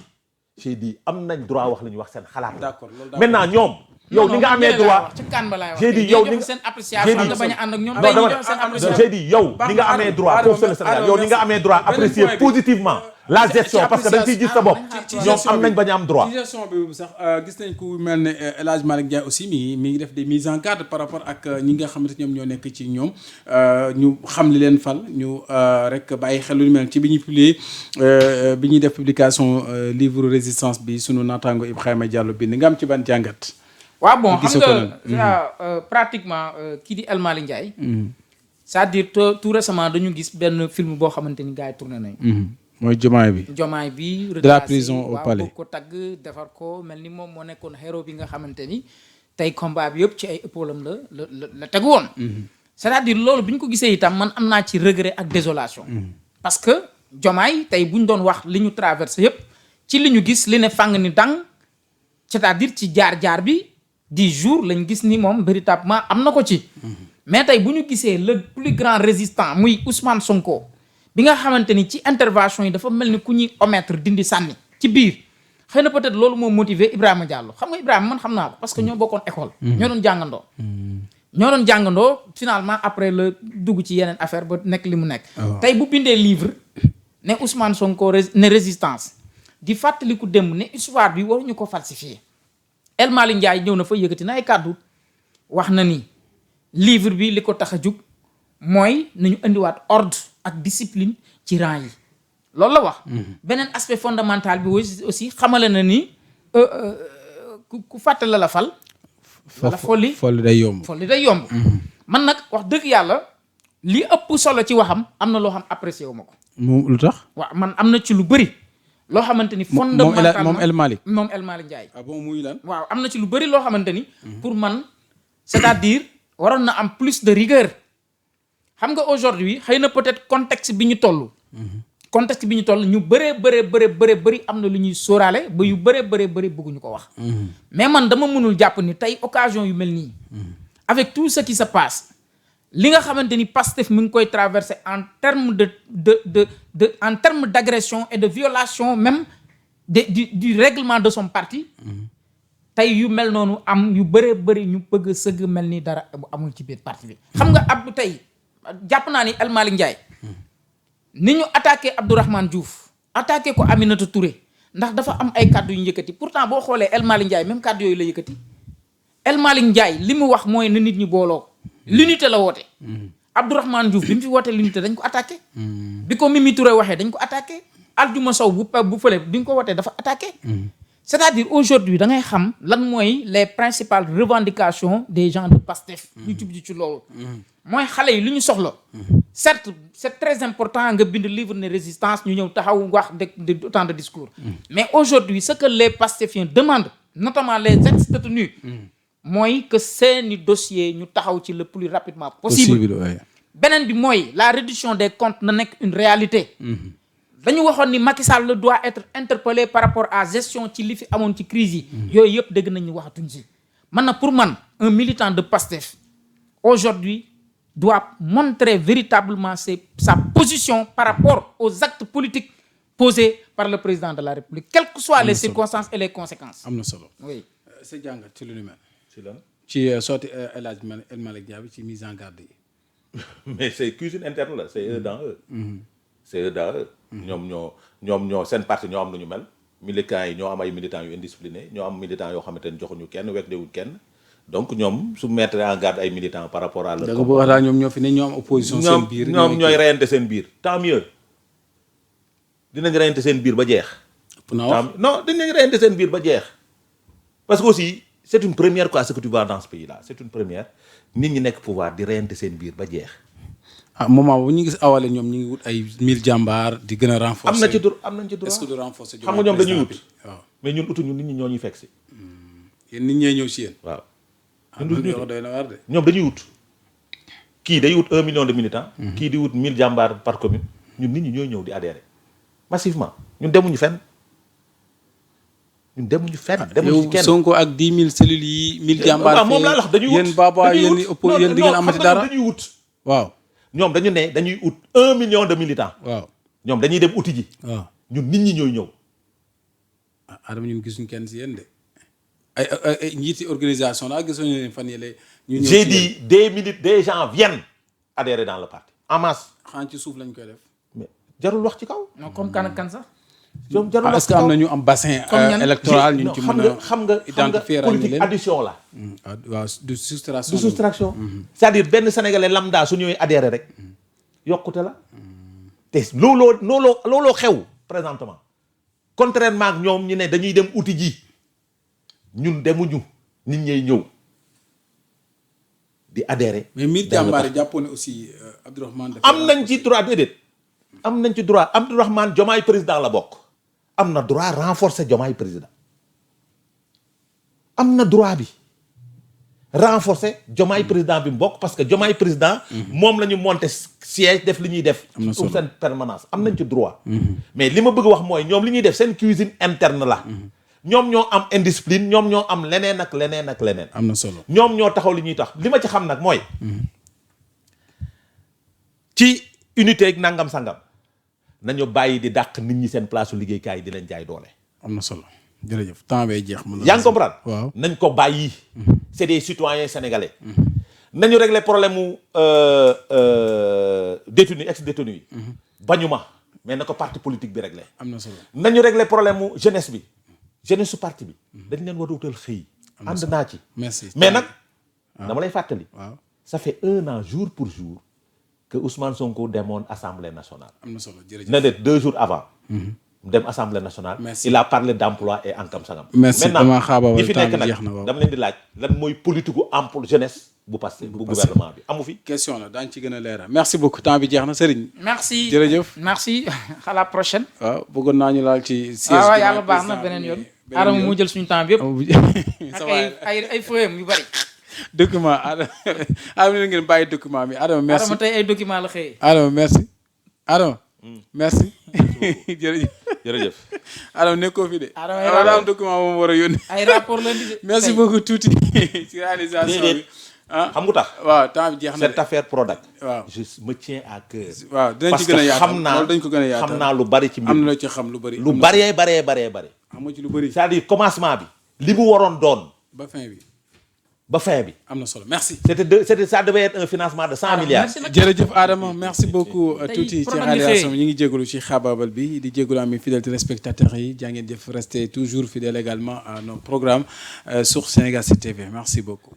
j'ai dit am nañ droit wax li ñu wax seen xalaat. D'accord, loolu d'accord. maintenant ñoom. yow ni nga amee droit. ci kan ba laay wax. j'ai dit yow ni nga seen appréciation nga bañ a ànd ak ñoom. non day dama jox seen ne appréciation. j'ai dit yow ni nga amee droit foofu c'est le Sénégal yow ni nga amee droit apprécier positivement la gestion parce que da nga ciy gis sa bopp ñoom am nañ bañ a am droit. ci gestion bi sax gis nañ ku mel ne El Hadj Malick Ndiaye aussi mi ngi def des mises en garde par rapport ak ñi nga xamante ñoom ñoo nekk ci ñoom ñu xam li leen fal ñu rek bàyyi xel lu mel ci bi ñuy publier bi ñuy def publication livre résistance bi sunu naataango Ibrahima Diallo bind nga am ci ban jàngat. waaw bon gisoo xam ko nga pratiquement kii di El Malick Ndiaye. c'est-à-dire tout récemment dañu gis benn film boo xamante ni gars yi tourné nañ. mooy Diomaye bi. Jomaay bi. De la prison au palais. waaw ko tagg defar ko mel ni moom moo nekkoon héros bi nga xamante ni tey combat bi yëpp ci ay épaules am la tegu woon. c'est-à-dire loolu bi ñu ko gisee itam man am naa ci regret ak désolation. parce que Jomaay tey bu ñu doon wax li ñu traversé yëpp ci li ñu gis li ne fàng ni dang c'est-à-dire ci jaar-jaar bi 10 jours lañ gis ni moom véritablement am na ko ci. mais tey bu ñu gisee le plus grand résistant muy Ousmane Sonko. bi nga xamante ni ci intervention yi dafa mel ni ku ñuy omettre dindi sànni ci biir xëy na peut-être loolu moo motivé Ibrahima Diallo xam nga Ibrahima man xam naa ko parce que ñoo bokkoon école. ñoo doon jàngandoo finalement après la dugg ci yeneen affaire ba nekk li mu nekk. tey bu bindee livre ne Ousmane Sonko ne résistance di fàttaliku démb ne histoire bi waruñu ko falsifier El Malick Ndiaye ñëw na fa yëkkati na ay kàddu wax na ni livre bi li ko tax a jug mooy nañu indiwaat ordre ak discipline ci rang yi loolu la wax. beneen aspect fondamental bi aussi xamale na ni ku fàttali la fal. wala folli day yomb. man nag wax dëgg yàlla li ëpp solo ci waxam am na loo xam apprécié wu ma ko. moom lu tax. waaw man am na ci lu bëri. loo xamante ni fondamentalement moom El Malick. moom El Malick Ndiaye. ah bon muy lan. waaw am na ci lu bëri loo xamante ni. pour man c'est-à-dire waroon na am plus de rigueur xam nga aujourd'hui xëy na peut-être contexte bi ñu toll ñu bëri am na lu ñuy sóoraale ba yu bëree bëgguñu ko wax mais man dama mënul jàpp ni tey occasion yu mel nii avec tout ce qui se passe li nga xamante ni Pastef mi ngi koy traversé en terme en terme d'agression et de violation même du règlement de son parti tey yu mel noonu am yu bëri ñu bëgg sëgg mel ni dara amul ci biir parti bi xam nga Abdou tey jàpp naa ni El Malick Ndiaye ni ñu attaqué Abdourahmane Diouf attaqué ko Aminata Touré ndax dafa am ay kàddu yu ñu yëkkati pourtant boo xoolee El Malick Ndiaye même kàddu yooyu la yëkkati El Malick Ndiaye li mu wax mooy na nit ñi booloo l'unité la woote Abdourahmane Diouf bi mu fi wootee l'unité dañ ko attaqué bi ko Mimi Touré waxee dañ ko attaqué Aldiouma Sow bu fële bi nga ko wootee dafa attaqué c'est-à-dire aujourd'hui da ngay xam lan mooy les principales revendications des gens de Pastef ñu jublu ci loolu mooy xale yi lu ñu soxla certes c'est très important nga bind livre ne résistance ñu ñëw taxaw wax de autant de discours mais aujourd'hui ce que les Pastéfiens demandent notamment les ex-détenus mooy que seeni dossier ñu taxaw ci le plus rapidement possible beneen bi mooy la réduction des comptes na nekk une réalité dañu waxoon ni Macky Sall doit être interpellé par rapport à gestion ci li fi amoon ci crise yi yooyu yëpp dégg nañu waxatuñ si man na pour man un militant de Pastef aujourd'hui doit montrer véritablement sa position par rapport aux actes politiques posés par le président de la République quelles que soient les circonstances et les conséquences. am na solo oui. sa jàngat ci lu ni mel. ci lan ci sotti El Hadj El Malick Ndiaye ci mise en garde yi. mais c'est cuisine interne la c'est eux dans eux. c'est eux dans eux. ñoom ñoo seen parti ñoo am lu ñu mel. militants yi ñoo am ay militants yu indisciplinés ñoo am militants yoo xamante ne joxuñu kenn weddewuñ kenn. donc ñoom su mettre en garde ay militants par rapport à leur. da nga bëgg daal ñoom ñoo fi ne ñoo am opposition. seen biir ñoom ñooy reyante seen biir tant mieux dinañ reyante seen biir ba jeex. non dinañ reyante seen biir ba jeex. parce que aussi c'est une première quoi ce que tu vois dans ce pays là c'est une première nit ñi nekk pouvoir di reyante seen biir ba jeex. moment bu ñu gis awale ñoom ñu ngi wut ay 1000 jàmbaar di gën a renforcer. am nañ ci droit est-ce que du renforcer. xam nga ñoom dañuy wut. waaw mais ñun utuñu nit ñi ñoo ñuy fekk si. yéen nit ñee ñëw si yéen. waaw. ñoom dañuy wut kii day wut 1 million de militants. kii di wut 1000 jàmbaar par commune ñun nit ñi ñooy ñëw di adhérer massivement ñun demuñu fenn demuñu ci kenn. Sonko ak 10 000 cellules yi 1000 jàmbaar. waaw moom laa wax dañuy wut yéen Baba yéen di ngeen amati dara dañuy wut. waaw ñoom dañu ne dañuy ut 1 million de militants. waaw ñoom dañuy dem uti ji. waaw ñun nit ñi ñooy ñëw. Adama ñun gisuñu kenn si yéen de. ay njiiti organisation la gisoon leen fan yële ñu ñëw j'ai dit des gens viennent adhérer dans le parti en masse. xanaa ci suuf lañ koy def. mais jarul wax ci kaw. non comme kan ak kan sax. ñoom jarul wax est-ce que am na ñu am bassin électoral ñu ci mën a xam nga politique addition la. waaw du soustraction. c'est-à-dire benn sénégalais lambda su ñëwee adhérer rek yokkute la. te looloo xew présentement contrairement ak ñoom ñu ne dañuy dem uti ji. ñun demuñu nit ñay ñëw di adhérer. mais Mir jàmbaar yi jàppoon ne aussi Abdourahmane. am nañ ci droit déedéet. am nañ ci droit Abdourahmane Diomaye président la bokk. am na droit renforcer Diomaye président. am na droit bi renforcer Diomaye président bi mu bokk parce que Diomaye président. moom la ñu monter siège def li ñuy def. am na solo seen permanence am nañ ci droit. mais li ma bëgg wax mooy ñoom li ñuy def seen cuisine interne la. ñoom ñoo am indiscipline ñoom ñoo am leneen ak leneen ak leneen. am na solo ñoom ñoo taxaw li ñuy tax li ma ci xam nag mooy. ci unité ak nangam sangam nañu bàyyi di dàq nit ñi seen place su liggéeykaay di leen jaay doole. am na solo jërëjëf temps bee jeex. yaa ngi comprendre. waaw nañ ko bàyyi. c'est des citoyens sénégalais. nañu régler problème mu détenu ex-détenu yi. bañu ma mais na ko parti politique bi régler. am na solo nañu régler problème mu jeunesse bi. jeunesse su parti bi dañ leen war a wutal xëy. ànd naa ci. merci mais nag dama lay fàttali. waaw ça fait 1 an jour pour jour que Ousmane Sonko demoon assemblée nationale. am na solo jërëjëf na ne 2 jours avant. mu dem assemblée nationale. Merci. il a parlé d'emploi et ankam sangam. merci dama xaaba ñi fi nekk temps bi jeex na nag waaw. dama leen di laaj lan mooy politique gu emploi jeunesse bu passé bu gouvernement bi amu fi. question la daañu ci gën a leeral merci beaucoup temps bi jeex na Serigne. merci jërëjëf. merci à la prochaine. waaw bëggoon naa ñu laal ci. siège waaw bi yàlla baax na beneen yoon. Adama mu jël suñu temps bi yëpp. ça ak va ay feuilles yu bari. document Adama ngeen bàyyi document bi Adama merci Adama tey ay document la xëyee. Adama merci Adama merci jërëjëf Adama nekkoo fi de Adama daa am document moom war a yónni ay rapport la di merci beaucoup tuuti ci réalisation bi xam nga tax waaw temps bi jeex na cette affaire Prodac waaw je me tiens à cœur waaw dinañ parce ci gën a que yaatal xam naa loolu dañ ko gën a yaatal xam naa lu bari ci mbir am na loo ci xam lu bëri lu baree bari am nga ci lu bëri c'est-à-dire commencement bi li mu waroon doon ba fin bi ba fin bi am na solo merci ça devait être un financement de 100 milliards jërëjëf Adama merci beaucoup Tey tuuti ci problème yi réalisation xëy. bi ñu ngi jégalu ci xabaabal bi di jégalu ami fidèles téléspectateurs yi jaa ngeen jëf restez toujours fidèles également à nos programmes sur Sénégal 7 TV merci beaucoup